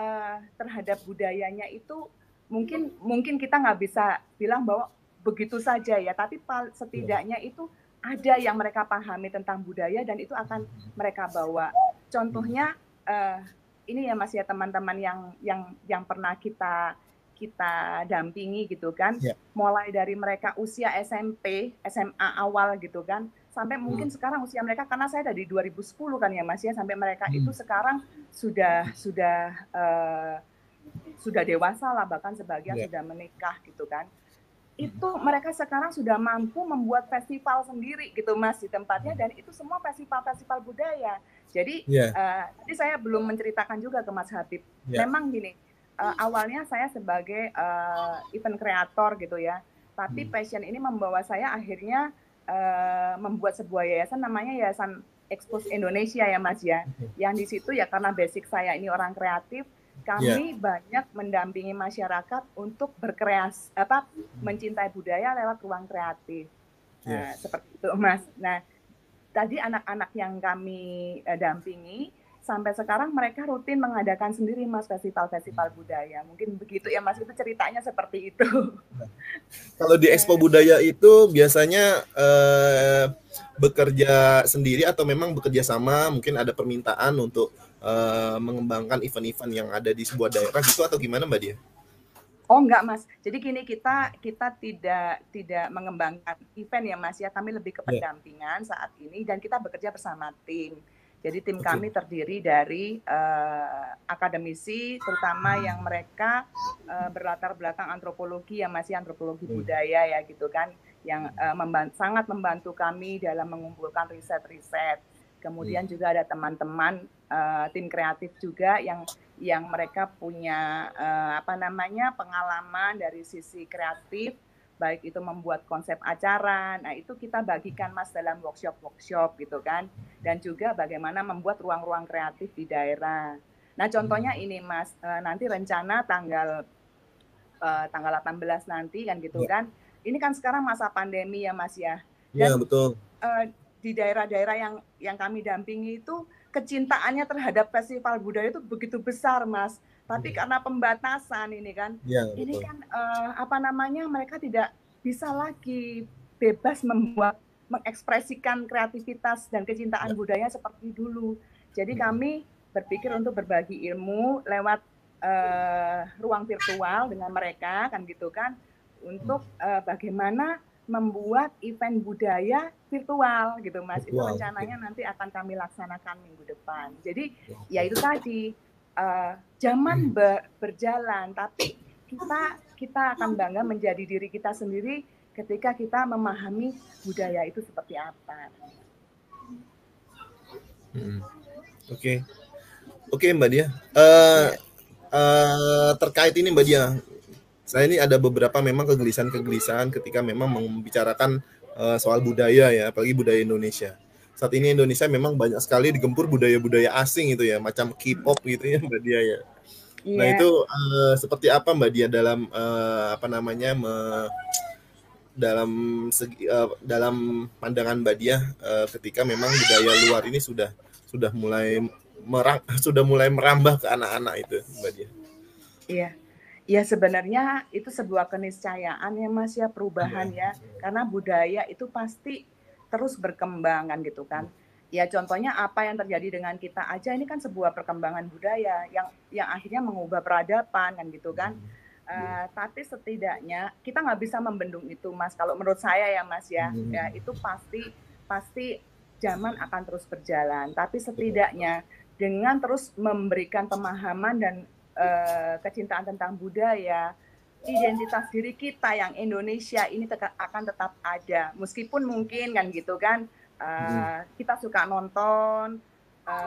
[SPEAKER 2] terhadap budayanya itu mungkin kita nggak bisa bilang bahwa begitu saja ya, tapi setidaknya itu ada yang mereka pahami tentang budaya dan itu akan mereka bawa. Contohnya ini ya Mas ya, teman-teman yang pernah kita dampingi gitu kan, mulai dari mereka usia SMP, SMA awal gitu kan, sampai mungkin sekarang usia mereka, karena saya dari 2010 kan ya Mas ya, sampai mereka itu sekarang sudah dewasa lah, bahkan sebagian sudah menikah gitu kan. Itu mereka sekarang sudah mampu membuat festival sendiri gitu Mas di tempatnya, dan itu semua festival budaya. Jadi tadi saya belum menceritakan juga ke Mas Habib. Memang gini, awalnya saya sebagai event kreator gitu ya, tapi passion ini membawa saya akhirnya membuat sebuah yayasan namanya Yayasan Expose Indonesia ya Mas ya. Yang di situ ya karena basic saya ini orang kreatif, kami banyak mendampingi masyarakat untuk berkreasi mencintai budaya lewat ruang kreatif. Nah, seperti itu Mas. Nah, tadi anak-anak yang kami dampingi sampai sekarang mereka rutin mengadakan sendiri Mas festival-festival budaya. Mungkin begitu ya Mas, itu ceritanya seperti itu.
[SPEAKER 1] Kalau di Expo Budaya itu biasanya bekerja sendiri atau memang bekerja sama, mungkin ada permintaan untuk mengembangkan event-event yang ada di sebuah daerah gitu atau gimana Mbak Dia?
[SPEAKER 2] Oh enggak Mas, jadi gini kita tidak mengembangkan event ya Mas ya, kami lebih ke pendampingan saat ini dan kita bekerja bersama tim. Jadi tim kami terdiri dari akademisi, terutama yang mereka berlatar belakang antropologi ya Mas ya, antropologi budaya ya gitu kan, yang sangat membantu kami dalam mengumpulkan riset-riset. Kemudian juga ada teman-teman tim kreatif juga yang mereka punya pengalaman dari sisi kreatif, baik itu membuat konsep acara. Nah, itu kita bagikan Mas dalam workshop gitu kan. Dan juga bagaimana membuat ruang-ruang kreatif di daerah. Nah, contohnya ini Mas, nanti rencana tanggal 18 nanti kan gitu kan. Ini kan sekarang masa pandemi ya Mas ya. Dan
[SPEAKER 1] betul.
[SPEAKER 2] Di daerah-daerah yang kami dampingi itu kecintaannya terhadap festival budaya itu begitu besar Mas. Tapi karena pembatasan ini kan, ini kan mereka tidak bisa lagi bebas mengekspresikan kreativitas dan kecintaan budaya seperti dulu. Jadi kami berpikir untuk berbagi ilmu lewat ruang virtual dengan mereka kan gitu kan, untuk bagaimana membuat event budaya virtual gitu Mas. Itu rencananya nanti akan kami laksanakan minggu depan. Jadi ya itu tadi zaman berjalan, tapi kita akan bangga menjadi diri kita sendiri ketika kita memahami budaya itu seperti apa.
[SPEAKER 1] Oke Mbak Dia. Terkait ini Mbak Dia, saya ini ada beberapa memang kegelisahan ketika memang membicarakan soal budaya ya, apalagi budaya Indonesia. Saat ini Indonesia memang banyak sekali digempur budaya-budaya asing itu ya, macam K-pop gitu ya Mbak Dia ya. Nah itu seperti apa Mbak Dia dalam dalam pandangan Mbak Dia ketika memang budaya luar ini sudah mulai merambah ke anak-anak itu Mbak Dia.
[SPEAKER 2] Iya. Ya sebenarnya itu sebuah keniscayaan ya Mas ya, perubahan ya. Karena budaya itu pasti terus berkembang kan gitu kan. Ya contohnya apa yang terjadi dengan kita aja, ini kan sebuah perkembangan budaya yang akhirnya mengubah peradaban kan gitu kan. Tapi setidaknya kita nggak bisa membendung itu Mas. Kalau menurut saya ya Mas ya, ya itu pasti zaman akan terus berjalan. Tapi setidaknya dengan terus memberikan pemahaman dan kecintaan tentang budaya, identitas diri kita yang Indonesia ini akan tetap ada, meskipun mungkin kan gitu kan kita suka nonton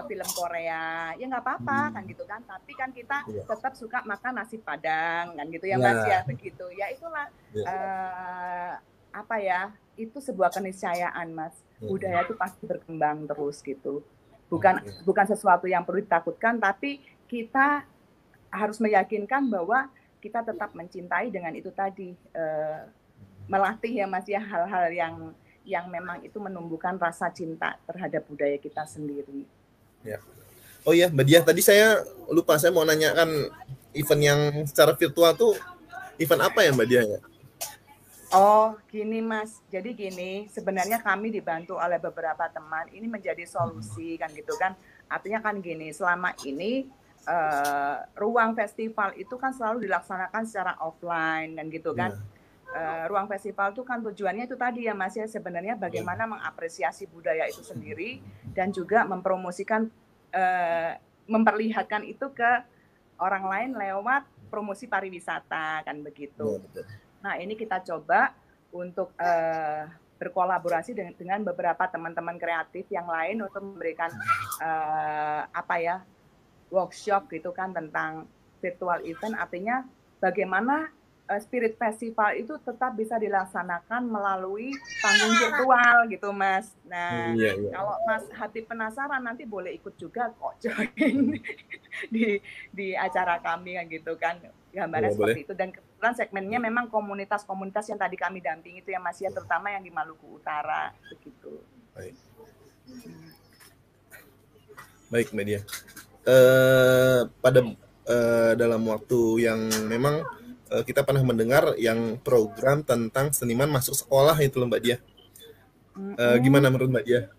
[SPEAKER 2] film Korea, ya nggak apa-apa kan gitu kan, tapi kan kita tetap suka makan nasi Padang kan gitu ya Mas ya, begitu ya, itulah itu sebuah keniscayaan Mas, budaya itu pasti berkembang terus gitu, bukan sesuatu yang perlu ditakutkan, tapi kita harus meyakinkan bahwa kita tetap mencintai dengan itu tadi, melatih ya Mas ya, hal-hal yang memang itu menumbuhkan rasa cinta terhadap budaya kita sendiri.
[SPEAKER 1] Ya. Oh iya Mbak Dia, tadi saya lupa, saya mau nanyakan event yang secara virtual tuh event apa ya Mbak Dia ya?
[SPEAKER 2] Oh gini Mas, jadi gini, sebenarnya kami dibantu oleh beberapa teman, ini menjadi solusi kan gitu kan, artinya kan gini, selama ini ruang festival itu kan selalu dilaksanakan secara offline dan gitu kan. Ruang festival itu kan tujuannya itu tadi ya Mas ya, sebenarnya bagaimana mengapresiasi budaya itu sendiri dan juga mempromosikan, memperlihatkan itu ke orang lain lewat promosi pariwisata kan begitu. Nah ini kita coba untuk berkolaborasi dengan beberapa teman-teman kreatif yang lain untuk memberikan workshop gitu kan tentang virtual event, artinya bagaimana Spirit Festival itu tetap bisa dilaksanakan melalui panggung virtual gitu, Mas. Nah,
[SPEAKER 1] Iya, iya.
[SPEAKER 2] kalau Mas Hatip penasaran nanti boleh ikut juga kok join di acara kami kan gitu kan. Gambarnya
[SPEAKER 1] Boleh, boleh.
[SPEAKER 2] seperti itu, dan kebetulan segmennya memang komunitas-komunitas yang tadi kami dampingi itu ya Mas ya, terutama yang di Maluku Utara begitu.
[SPEAKER 1] Baik. Baik, Mbak Dia. Pada dalam waktu yang memang kita pernah mendengar yang program tentang seniman masuk sekolah itu loh Mbak Dia. Gimana menurut Mbak Dia?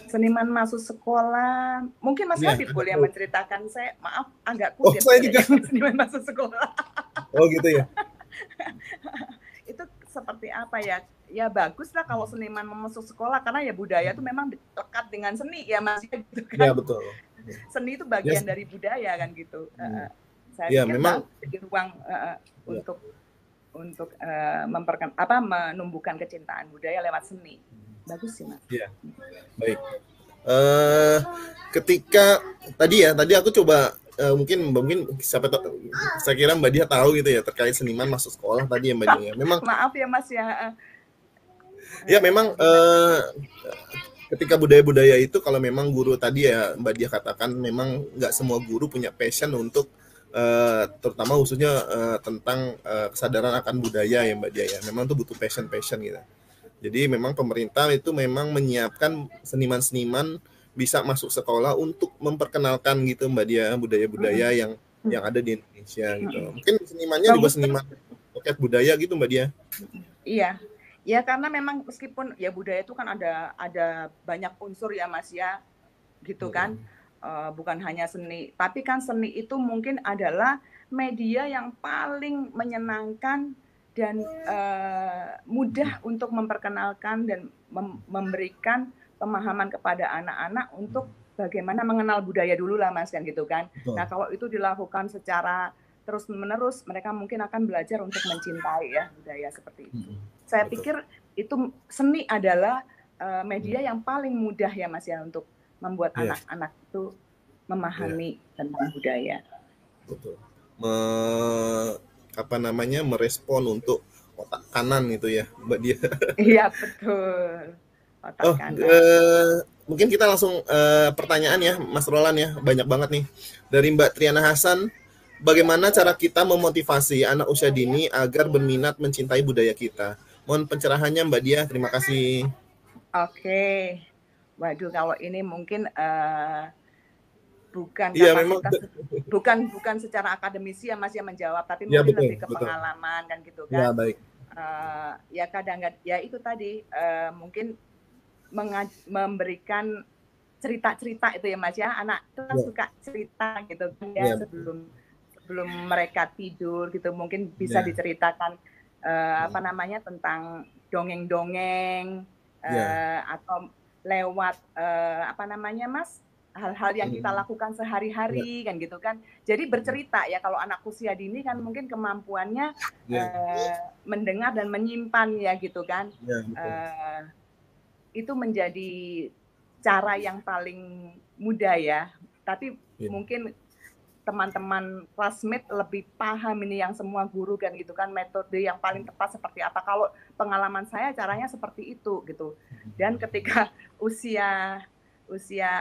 [SPEAKER 2] Seniman masuk sekolah, mungkin Mas
[SPEAKER 1] Iya,
[SPEAKER 2] Habib boleh
[SPEAKER 1] tahu.
[SPEAKER 2] menceritakan. Saya maaf agak
[SPEAKER 1] Oh,
[SPEAKER 2] kudет
[SPEAKER 1] saya juga.
[SPEAKER 2] seniman masuk sekolah.
[SPEAKER 1] Oh gitu ya.
[SPEAKER 2] Itu seperti apa ya? Ya bagus lah kalau seniman masuk sekolah, karena ya budaya itu memang lekat dengan seni ya Mas gitu
[SPEAKER 1] Iya
[SPEAKER 2] kan.
[SPEAKER 1] betul.
[SPEAKER 2] Seni itu bagian
[SPEAKER 1] Yes.
[SPEAKER 2] dari budaya kan gitu. Saya
[SPEAKER 1] Ya
[SPEAKER 2] pikir
[SPEAKER 1] memang
[SPEAKER 2] bagus jadi ruang untuk menumbuhkan kecintaan budaya lewat seni. Bagus sih Mas.
[SPEAKER 1] ya baik. Ketika tadi aku coba mungkin siapa saya kira Mbak Dia tahu gitu ya terkait seniman masuk sekolah tadi ya Mbak Dia. Memang
[SPEAKER 2] Maaf ya Mas ya.
[SPEAKER 1] ya memang ketika budaya-budaya itu kalau memang guru tadi ya Mbak Dia katakan memang nggak semua guru punya passion untuk terutama khususnya tentang kesadaran akan budaya ya Mbak Dia ya. Memang itu butuh passion gitu. Jadi memang pemerintah itu memang menyiapkan seniman-seniman bisa masuk sekolah untuk memperkenalkan gitu Mbak Dia budaya-budaya yang ada di Indonesia gitu. Mungkin senimannya juga seniman terkait budaya gitu Mbak Dia.
[SPEAKER 2] Iya. Ya karena memang meskipun ya budaya itu kan ada banyak unsur ya Mas ya. Gitu kan. Bukan hanya seni, tapi kan seni itu mungkin adalah media yang paling menyenangkan dan mudah untuk memperkenalkan dan memberikan pemahaman kepada anak-anak untuk bagaimana mengenal budaya dulu lah Mas kan gitu kan. Betul. Nah kalau itu dilakukan secara terus-menerus, mereka mungkin akan belajar untuk mencintai ya budaya seperti itu. Saya pikir itu seni adalah media yang paling mudah ya Mas ya untuk membuat anak-anak itu memahami tentang budaya.
[SPEAKER 1] Betul. Merespon untuk otak kanan itu ya Mbak Dia.
[SPEAKER 2] Iya betul. Otak kanan.
[SPEAKER 1] Mungkin kita langsung pertanyaan ya Mas Roland ya, banyak banget nih dari Mbak Triana Hasan. Bagaimana cara kita memotivasi anak usia dini agar berminat mencintai budaya kita? Mohon pencerahannya Mbak Dia, terima kasih.
[SPEAKER 2] Oke. Waduh kalau ini mungkin bukan kapasitas, bukan secara akademisi ya Mas yang menjawab, tapi mungkin lebih ke pengalaman kan gitu kan.
[SPEAKER 1] Ya baik.
[SPEAKER 2] Ya kadang-kadang ya itu tadi mungkin memberikan cerita-cerita itu ya Mas ya, anak itu kan suka cerita gitu kan ya, sebelum mereka tidur gitu, mungkin bisa diceritakan tentang dongeng-dongeng atau lewat Mas, hal-hal yang kita lakukan sehari-hari kan gitu kan. Jadi bercerita ya, kalau anak usia dini kan mungkin kemampuannya mendengar dan menyimpan ya gitu kan. Itu menjadi cara yang paling mudah ya. Tapi mungkin teman-teman classmate lebih paham ini, yang semua guru kan gitu kan, metode yang paling tepat seperti apa. Kalau pengalaman saya caranya seperti itu gitu. Dan ketika usia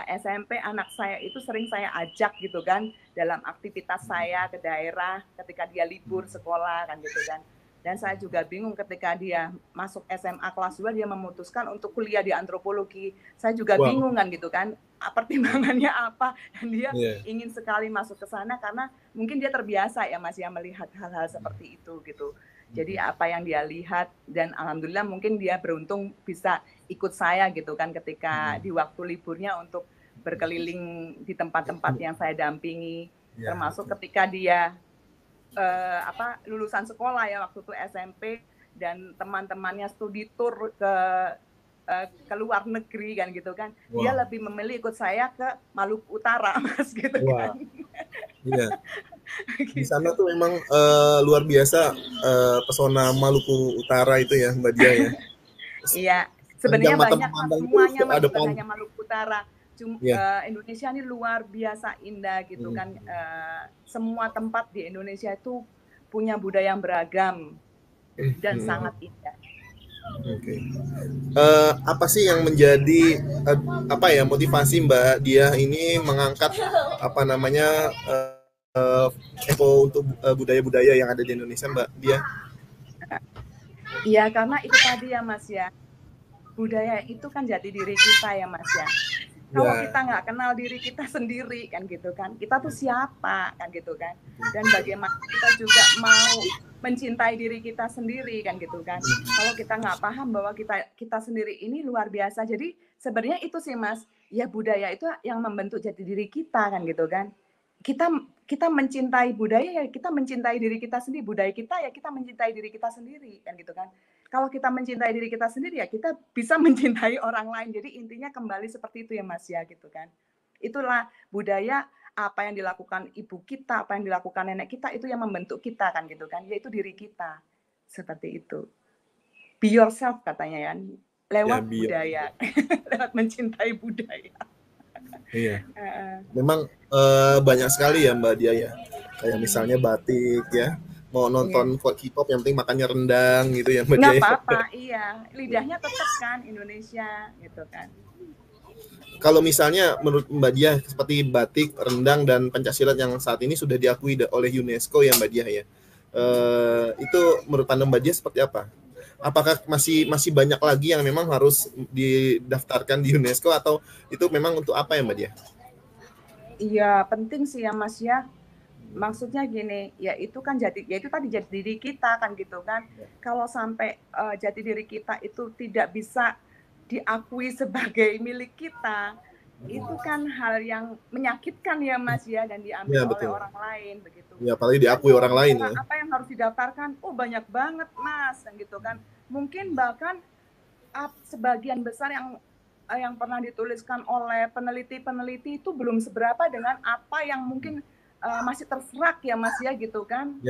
[SPEAKER 2] SMP, anak saya itu sering saya ajak gitu kan dalam aktivitas saya ke daerah ketika dia libur sekolah kan gitu kan. Dan saya juga bingung ketika dia masuk SMA kelas 2 dia memutuskan untuk kuliah di antropologi. Saya juga bingung kan gitu kan, pertimbangannya apa, dan dia ingin sekali masuk ke sana karena mungkin dia terbiasa ya Mas ya melihat hal-hal seperti itu gitu. Jadi apa yang dia lihat, dan alhamdulillah mungkin dia beruntung bisa ikut saya gitu kan ketika di waktu liburnya untuk berkeliling di tempat-tempat yang saya dampingi, termasuk ketika dia lulusan sekolah ya waktu itu SMP, dan teman-temannya studi tour ke luar negeri kan gitu kan. Dia lebih memilih ikut saya ke Maluku Utara Mas gitu kan.
[SPEAKER 1] Iya. Di sana tuh memang luar biasa pesona Maluku Utara itu ya Mbak Dia ya.
[SPEAKER 2] Iya, sebenarnya banyak semuanya Mas, bukan hanya Maluku Utara. Indonesia ini luar biasa indah gitu kan. Semua tempat di Indonesia itu punya budaya yang beragam dan sangat indah.
[SPEAKER 1] Oke. Apa sih yang menjadi apa ya motivasi Mbak Diah ini mengangkat apa namanya untuk budaya-budaya yang ada di Indonesia, Mbak Diah?
[SPEAKER 2] Iya, karena itu tadi ya Mas ya, budaya itu kan jati diri kita ya Mas ya. Kalau kita nggak kenal diri kita sendiri kan gitu kan, kita tuh siapa kan gitu kan, dan bagaimana kita juga mau mencintai diri kita sendiri kan gitu kan. Kalau kita nggak paham bahwa kita sendiri ini luar biasa, jadi sebenarnya itu sih Mas, ya budaya itu yang membentuk jati diri kita kan gitu kan. Kita mencintai budaya ya kita mencintai diri kita sendiri, budaya kita ya kita mencintai diri kita sendiri kan gitu kan. Kalau kita mencintai diri kita sendiri ya kita bisa mencintai orang lain. Jadi intinya kembali seperti itu ya Mas ya gitu kan. Itulah budaya, apa yang dilakukan ibu kita, apa yang dilakukan nenek kita itu yang membentuk kita kan gitu kan. Yaitu diri kita. Seperti itu. Be yourself katanya ya. Lewat budaya. Lewat mencintai budaya.
[SPEAKER 1] Iya. Memang banyak sekali ya Mbak Diah ya. Kayak misalnya batik ya. Mau nonton K-pop yang penting makannya rendang gitu ya Mbak Diah.
[SPEAKER 2] Nggak apa-apa, iya. Lidahnya tetap kan Indonesia gitu kan.
[SPEAKER 1] Kalau misalnya menurut Mbak Diah seperti batik, rendang dan Pancasilat yang saat ini sudah diakui oleh UNESCO ya Mbak Diah ya. Itu menurut pandang Mbak Diah seperti apa? Apakah masih banyak lagi yang memang harus didaftarkan di UNESCO atau itu memang untuk apa ya Mbak Diah?
[SPEAKER 2] Iya, penting sih ya Mas ya. Maksudnya gini, ya itu kan ya itu tadi jati diri kita kan gitu kan. Kalau sampai jati diri kita itu tidak bisa diakui sebagai milik kita, itu kan hal yang menyakitkan ya Mas ya, dan diambil oleh orang lain begitu.
[SPEAKER 1] Ya, apalagi diakui orang lain ya.
[SPEAKER 2] Apa yang harus didaftarkan? Oh banyak banget Mas, kan gitu kan. Mungkin bahkan sebagian besar yang pernah dituliskan oleh peneliti itu belum seberapa dengan apa yang mungkin masih terserak ya Mas ya gitu kan.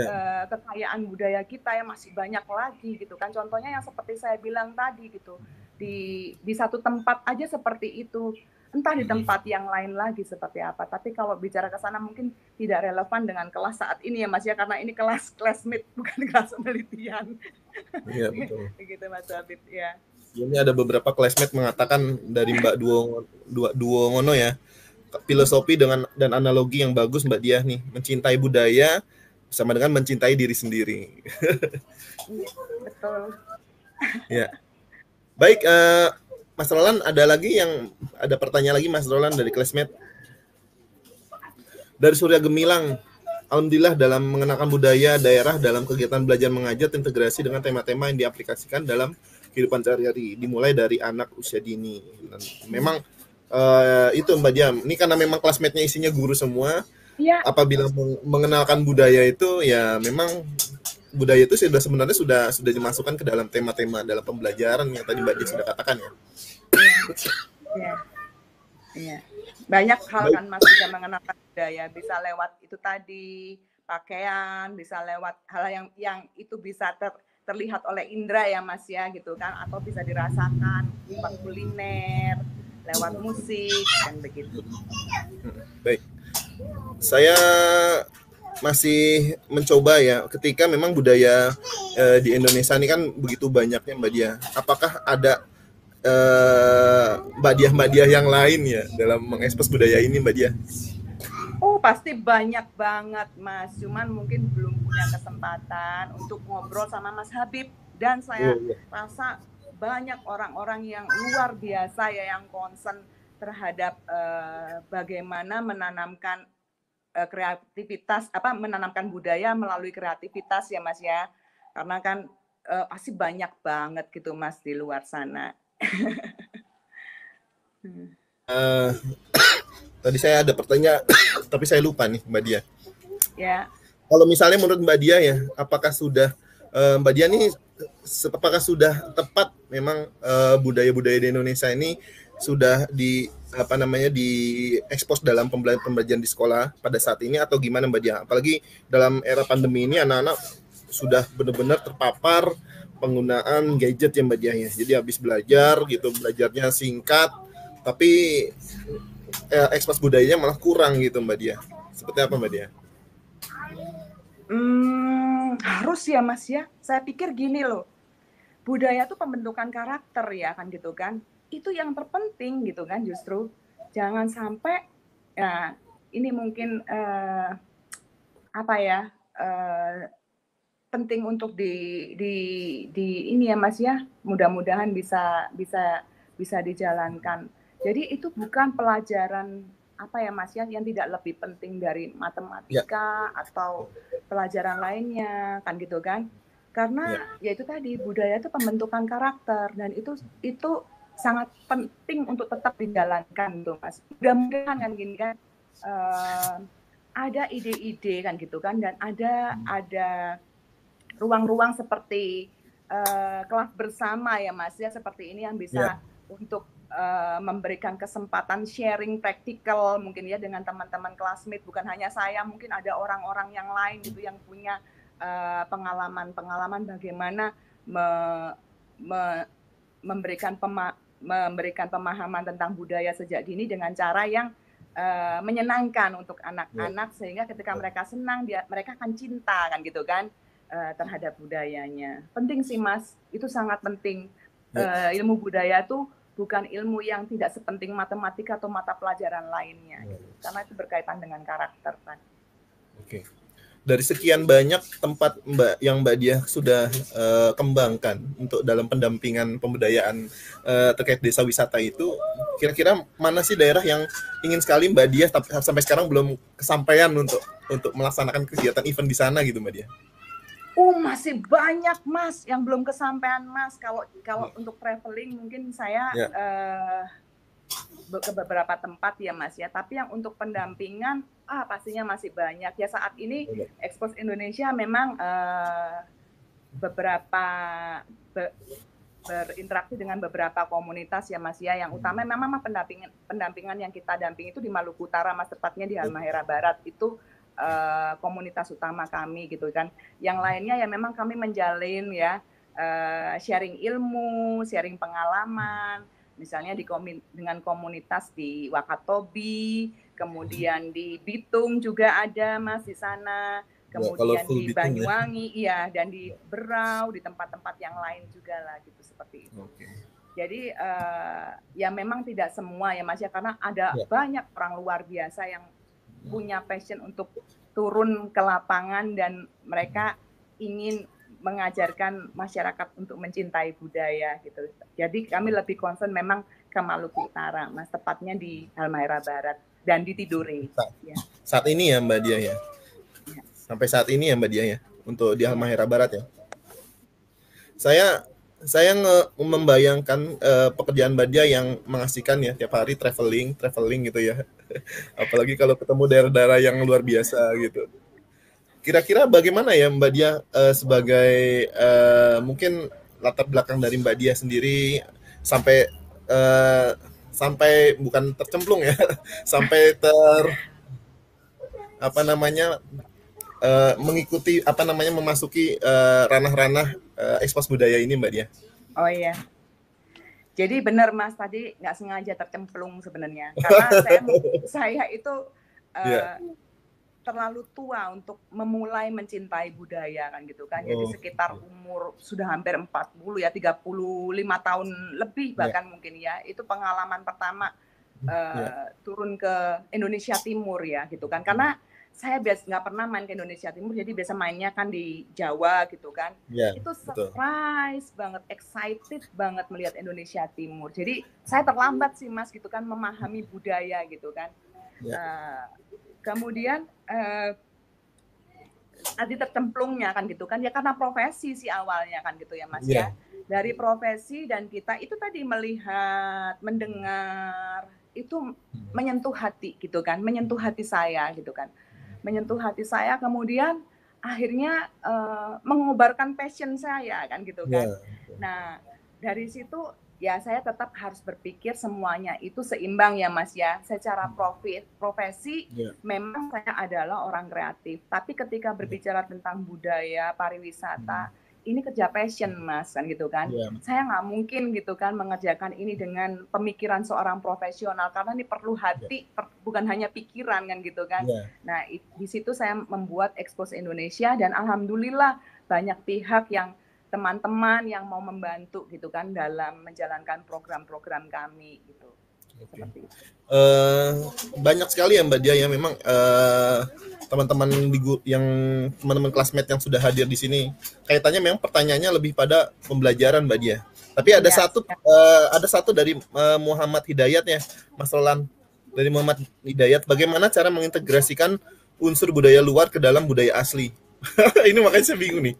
[SPEAKER 2] Kekayaan budaya kita yang masih banyak lagi gitu kan. Contohnya yang seperti saya bilang tadi gitu, di satu tempat aja seperti itu, entah di tempat yang lain lagi seperti apa. Tapi kalau bicara ke sana mungkin tidak relevan dengan kelas saat ini ya Mas ya, karena ini kelas classmate bukan kelas penelitian.
[SPEAKER 1] Iya betul.
[SPEAKER 2] Begitu Mas Habib ya.
[SPEAKER 1] Ini ada beberapa classmate mengatakan dari Mbak Duo Ngono ya, filosofi dan analogi yang bagus Mbak Diah nih, mencintai budaya sama dengan mencintai diri sendiri.
[SPEAKER 2] Betul.
[SPEAKER 1] Ya. Baik, Mas Roland, ada pertanyaan lagi Mas Roland dari classmate. Dari Surya Gemilang, alhamdulillah dalam mengenalkan budaya daerah dalam kegiatan belajar mengajar terintegrasi dengan tema-tema yang diaplikasikan dalam kehidupan sehari-hari, dimulai dari anak usia dini. Dan memang itu Mbak Diah, ini karena memang classmate-nya isinya guru semua. Ya. Apabila mengenalkan budaya itu ya memang budaya itu sebenarnya sudah dimasukkan ke dalam tema-tema dalam pembelajaran yang tadi Mbak Diah sudah katakan ya.
[SPEAKER 2] Iya. Banyak hal kan Mas bisa mengenalkan budaya, bisa lewat itu tadi pakaian, bisa lewat hal yang itu bisa terlihat oleh indera ya Mas ya gitu kan, atau bisa dirasakan lewat kuliner, lewat musik dan begitu.
[SPEAKER 1] Baik. Saya masih mencoba ya, ketika memang budaya di Indonesia ini kan begitu banyaknya Mbak Diah. Apakah ada Mbak Diah yang lain ya dalam mengekspos budaya ini Mbak Diah?
[SPEAKER 2] Oh pasti banyak banget Mas, cuman mungkin belum punya kesempatan untuk ngobrol sama Mas Habib, dan saya rasa banyak orang-orang yang luar biasa ya yang concern terhadap bagaimana menanamkan kreativitas, menanamkan budaya melalui kreativitas ya Mas ya, karena kan pasti banyak banget gitu Mas di luar sana.
[SPEAKER 1] Tadi saya ada pertanyaan tapi saya lupa nih Mbak Diah.
[SPEAKER 2] Ya.
[SPEAKER 1] Kalau misalnya menurut Mbak Diah ya, apakah sudah Mbak Diah nih apakah sudah tepat memang budaya-budaya di Indonesia ini sudah diekspos dalam pembelajaran di sekolah pada saat ini atau gimana Mbak Diah? Apalagi dalam era pandemi ini anak-anak sudah benar-benar terpapar penggunaan gadget ya Mbak Diah ya. Jadi habis belajar gitu, belajarnya singkat tapi ekspos budayanya malah kurang gitu Mbak Diah. Seperti apa Mbak Diah?
[SPEAKER 2] harus ya Mas ya. Saya pikir gini loh, budaya tuh pembentukan karakter ya kan gitu kan. Itu yang terpenting gitu kan justru. Jangan sampai, ya ini mungkin apa ya, penting untuk di ini ya Mas ya, mudah-mudahan bisa dijalankan. Jadi itu bukan pelajaran apa ya Mas ya, yang tidak lebih penting dari
[SPEAKER 1] Ya,
[SPEAKER 2] matematika atau pelajaran lainnya kan gitu kan. Karena
[SPEAKER 1] ya,
[SPEAKER 2] ya itu tadi budaya itu pembentukan karakter dan itu sangat penting untuk tetap dijalankan tuh Mas. Mudah-mudahan kan gini kan ada ide-ide kan gitu kan dan ada ruang-ruang seperti kelas bersama ya Mas ya seperti ini yang
[SPEAKER 1] ya,
[SPEAKER 2] bisa untuk memberikan kesempatan sharing praktikal mungkin ya dengan teman-teman classmate, bukan hanya saya, mungkin ada orang-orang yang lain gitu yang punya pengalaman-pengalaman bagaimana memberikan pemahaman tentang budaya sejak dini dengan cara yang menyenangkan untuk
[SPEAKER 1] ya,
[SPEAKER 2] anak-anak sehingga ketika
[SPEAKER 1] ya,
[SPEAKER 2] mereka senang mereka akan cinta kan gitu kan terhadap budayanya. Penting sih Mas, itu sangat penting.
[SPEAKER 1] ya.
[SPEAKER 2] Ilmu budaya tuh bukan ilmu yang tidak sepenting matematika atau mata pelajaran lainnya gitu. Karena itu berkaitan dengan karakter kan.
[SPEAKER 1] Oke. Dari sekian banyak tempat Mbak Diah sudah kembangkan untuk dalam pendampingan pemberdayaan terkait desa wisata itu, kira-kira mana sih daerah yang ingin sekali Mbak Diah tapi sampai sekarang belum kesampaian untuk melaksanakan kegiatan event di sana gitu Mbak Diah?
[SPEAKER 2] Masih banyak Mas yang belum kesampaian Mas. Kalau untuk traveling mungkin saya
[SPEAKER 1] Ya,
[SPEAKER 2] ke beberapa tempat ya Mas ya. Tapi yang untuk pendampingan pastinya masih banyak. Ya saat ini
[SPEAKER 1] ya,
[SPEAKER 2] Expos Indonesia memang beberapa berinteraksi dengan beberapa komunitas ya Mas ya. Yang utama memang pendampingan yang kita dampingi itu di Maluku Utara Mas, tepatnya di Halmahera Barat. Itu komunitas utama kami gitu kan. Yang lainnya ya memang kami menjalin ya sharing ilmu, sharing pengalaman, misalnya dengan komunitas di Wakatobi, kemudian di Bitung juga ada Mas di sana,
[SPEAKER 1] ya,
[SPEAKER 2] kemudian
[SPEAKER 1] colorful
[SPEAKER 2] di
[SPEAKER 1] Bitung ya.
[SPEAKER 2] Banyuwangi iya dan di Berau, di tempat-tempat yang lain juga lah gitu seperti itu.
[SPEAKER 1] Oke.
[SPEAKER 2] Jadi ya memang tidak semua ya Mas ya, karena ada
[SPEAKER 1] Ya,
[SPEAKER 2] banyak orang luar biasa yang punya passion untuk turun ke lapangan dan mereka ingin mengajarkan masyarakat untuk mencintai budaya gitu. Jadi kami lebih concern memang ke Maluku Utara, Mas, tepatnya di Halmahera Barat dan di Tidore. Ya.
[SPEAKER 1] saat ini ya Mbak Diah ya.
[SPEAKER 2] Ya.
[SPEAKER 1] Sampai saat ini ya Mbak Diah ya untuk di
[SPEAKER 2] Ya.
[SPEAKER 1] Halmahera Barat ya. Saya membayangkan pekerjaan Mbak Dia yang mengasihkan ya tiap hari traveling gitu ya. Apalagi kalau ketemu daerah-daerah yang luar biasa gitu. Kira-kira bagaimana ya Mbak Dia sebagai mungkin latar belakang dari Mbak Dia sendiri sampai sampai bukan tercemplung ya, sampai apa namanya mengikuti apa namanya memasuki ranah-ranah ekspos budaya ini Mbak Dia.
[SPEAKER 2] Oh iya. Jadi benar Mas, tadi nggak sengaja tercemplung sebenarnya. Karena saya itu
[SPEAKER 1] Ya.
[SPEAKER 2] terlalu tua untuk memulai mencintai budaya kan gitu kan. Jadi
[SPEAKER 1] Oh,
[SPEAKER 2] sekitar umur sudah hampir 40 ya, 35 tahun lebih
[SPEAKER 1] ya,
[SPEAKER 2] bahkan mungkin ya. Itu pengalaman pertama
[SPEAKER 1] ya,
[SPEAKER 2] turun ke Indonesia Timur ya gitu kan. Karena saya biasa nggak pernah main ke Indonesia Timur, jadi biasa mainnya kan di Jawa gitu kan.
[SPEAKER 1] ya,
[SPEAKER 2] Itu
[SPEAKER 1] betul.
[SPEAKER 2] surprise banget, excited banget melihat Indonesia Timur. Jadi saya terlambat sih Mas gitu kan memahami budaya gitu kan.
[SPEAKER 1] Ya,
[SPEAKER 2] Kemudian tadi tercemplungnya kan gitu kan ya karena profesi sih awalnya kan gitu ya Mas ya.
[SPEAKER 1] ya,
[SPEAKER 2] Dari profesi dan kita itu tadi melihat, mendengar itu menyentuh hati gitu kan, menyentuh hati saya gitu kan. Menyentuh hati saya kemudian akhirnya mengobarkan passion saya kan gitu
[SPEAKER 1] ya,
[SPEAKER 2] kan. Nah, dari situ ya saya tetap harus berpikir semuanya itu seimbang ya Mas ya. Secara profesi
[SPEAKER 1] ya,
[SPEAKER 2] memang saya adalah orang kreatif, tapi ketika berbicara tentang budaya, pariwisata, ini kerja passion Mas kan gitu kan.
[SPEAKER 1] ya,
[SPEAKER 2] Saya nggak mungkin gitu kan mengerjakan ini dengan pemikiran seorang profesional karena ini perlu
[SPEAKER 1] ya,
[SPEAKER 2] hati, bukan hanya pikiran kan gitu kan.
[SPEAKER 1] Yeah.
[SPEAKER 2] Nah, di situ saya membuat Expose Indonesia dan alhamdulillah banyak pihak yang teman-teman yang mau membantu gitu kan dalam menjalankan program-program kami gitu.
[SPEAKER 1] Okay. Banyak sekali ya Mbak Dia ya memang teman-teman yang teman-teman classmate yang sudah hadir di sini kaitannya memang pertanyaannya lebih pada pembelajaran Mbak Dia. Tapi ada satu dari Muhammad Hidayat ya, Mas Roland dari Muhammad Hidayat, bagaimana cara mengintegrasikan unsur budaya luar ke dalam budaya asli? Ini makanya saya bingung nih.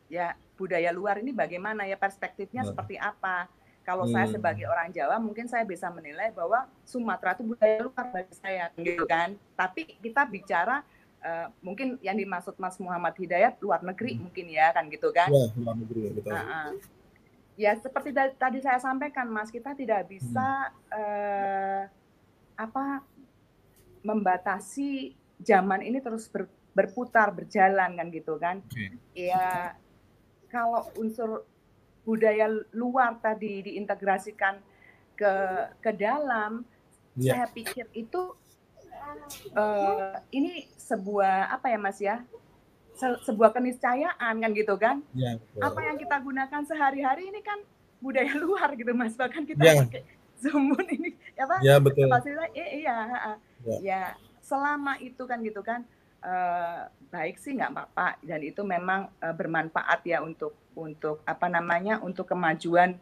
[SPEAKER 2] Ya budaya luar ini bagaimana ya, perspektifnya seperti apa? Kalau saya sebagai orang Jawa mungkin saya bisa menilai bahwa Sumatera itu budaya luar bagi saya gitu kan. Tapi kita bicara mungkin yang dimaksud Mas Muhammad Hidayat luar negeri mungkin ya kan gitu kan.
[SPEAKER 1] Ya, luar negeri betul.
[SPEAKER 2] Ya seperti tadi saya sampaikan Mas, kita tidak bisa membatasi zaman ini terus berputar berjalan kan gitu kan. Ya kalau unsur budaya luar tadi diintegrasikan ke dalam, saya pikir itu ini sebuah apa ya Mas ya, sebuah keniscayaan kan gitu kan. Apa yang kita gunakan sehari-hari ini kan budaya luar gitu Mas, bahkan kita pakai Zoom ini apa?
[SPEAKER 1] Ya betul.
[SPEAKER 2] Ya selama itu kan gitu kan baik sih nggak apa-apa, dan itu memang bermanfaat ya untuk untuk kemajuan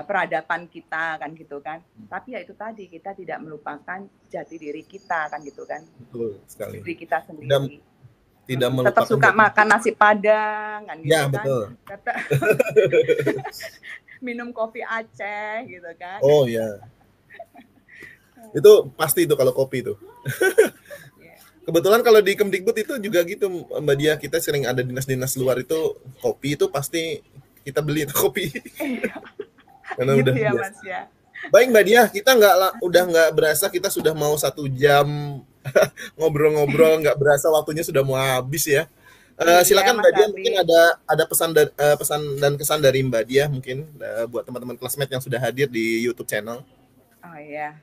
[SPEAKER 2] peradaban kita kan gitu kan. Tapi ya itu tadi, kita tidak melupakan jati diri kita kan gitu kan.
[SPEAKER 1] Betul sekali.
[SPEAKER 2] Diri kita sendiri.
[SPEAKER 1] Tidak
[SPEAKER 2] tetap suka makan nasi Padang kan gitu kan.
[SPEAKER 1] Betul.
[SPEAKER 2] Minum kopi Aceh gitu kan.
[SPEAKER 1] Oh ya. Itu pasti itu kalau kopi itu. Kebetulan kalau di Kemdikbud itu juga gitu Mbak Dia, kita sering ada dinas-dinas luar itu kopi itu pasti kita beli itu kopi. Karena
[SPEAKER 2] gitu
[SPEAKER 1] udah
[SPEAKER 2] ya
[SPEAKER 1] biasa.
[SPEAKER 2] Mas ya.
[SPEAKER 1] Baik Mbak Dia, kita udah nggak berasa kita sudah mau 1 jam ngobrol-ngobrol, nggak berasa waktunya sudah mau habis ya. Silakan Mbak Dia, mungkin ada pesan dan kesan dari Mbak Dia mungkin buat teman-teman classmate yang sudah hadir di YouTube channel.
[SPEAKER 2] Oh iya,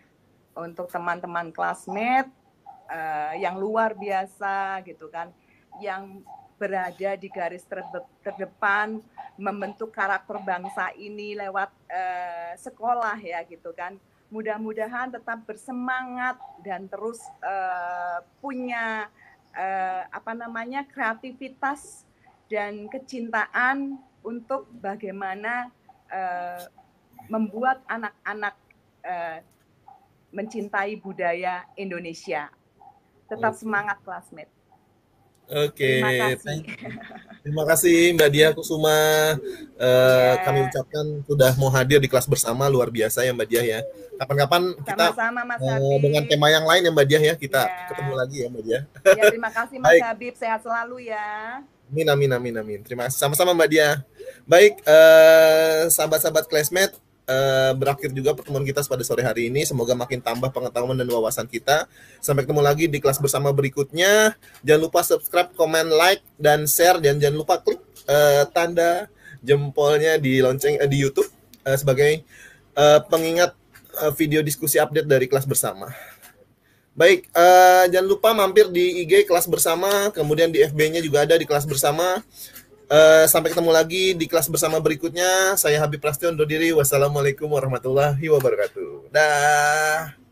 [SPEAKER 2] untuk teman-teman classmate yang luar biasa gitu kan, yang berada di garis terdepan membentuk karakter bangsa ini lewat sekolah ya gitu kan. Mudah-mudahan tetap bersemangat dan terus punya kreativitas dan kecintaan untuk bagaimana membuat anak-anak mencintai budaya Indonesia. Tetap semangat classmate.
[SPEAKER 1] Oke.
[SPEAKER 2] Terima kasih.
[SPEAKER 1] Terima kasih Mbak Dia Kusuma. Kami ucapkan sudah mau hadir di kelas bersama, luar biasa ya Mbak Dia ya. Kapan-kapan kita dengan tema yang lain ya Mbak Dia ya, kita ketemu lagi ya Mbak Dia.
[SPEAKER 2] Ya, terima kasih Mas Habib, sehat selalu ya.
[SPEAKER 1] Amin. Terima kasih sama-sama Mbak Dia. Baik, sahabat-sahabat classmate, berakhir juga pertemuan kita pada sore hari ini. Semoga makin tambah pengetahuan dan wawasan kita. Sampai ketemu lagi di kelas bersama berikutnya. Jangan lupa subscribe, komen, like, dan share. Dan jangan lupa klik tanda jempolnya di lonceng di YouTube sebagai pengingat video diskusi update dari kelas bersama. Baik, jangan lupa mampir di IG kelas bersama, kemudian di FB-nya juga ada di kelas bersama. Sampai ketemu lagi di kelas bersama berikutnya. Saya Habib Prasetyo undur diri. Wassalamualaikum warahmatullahi wabarakatuh. Dah.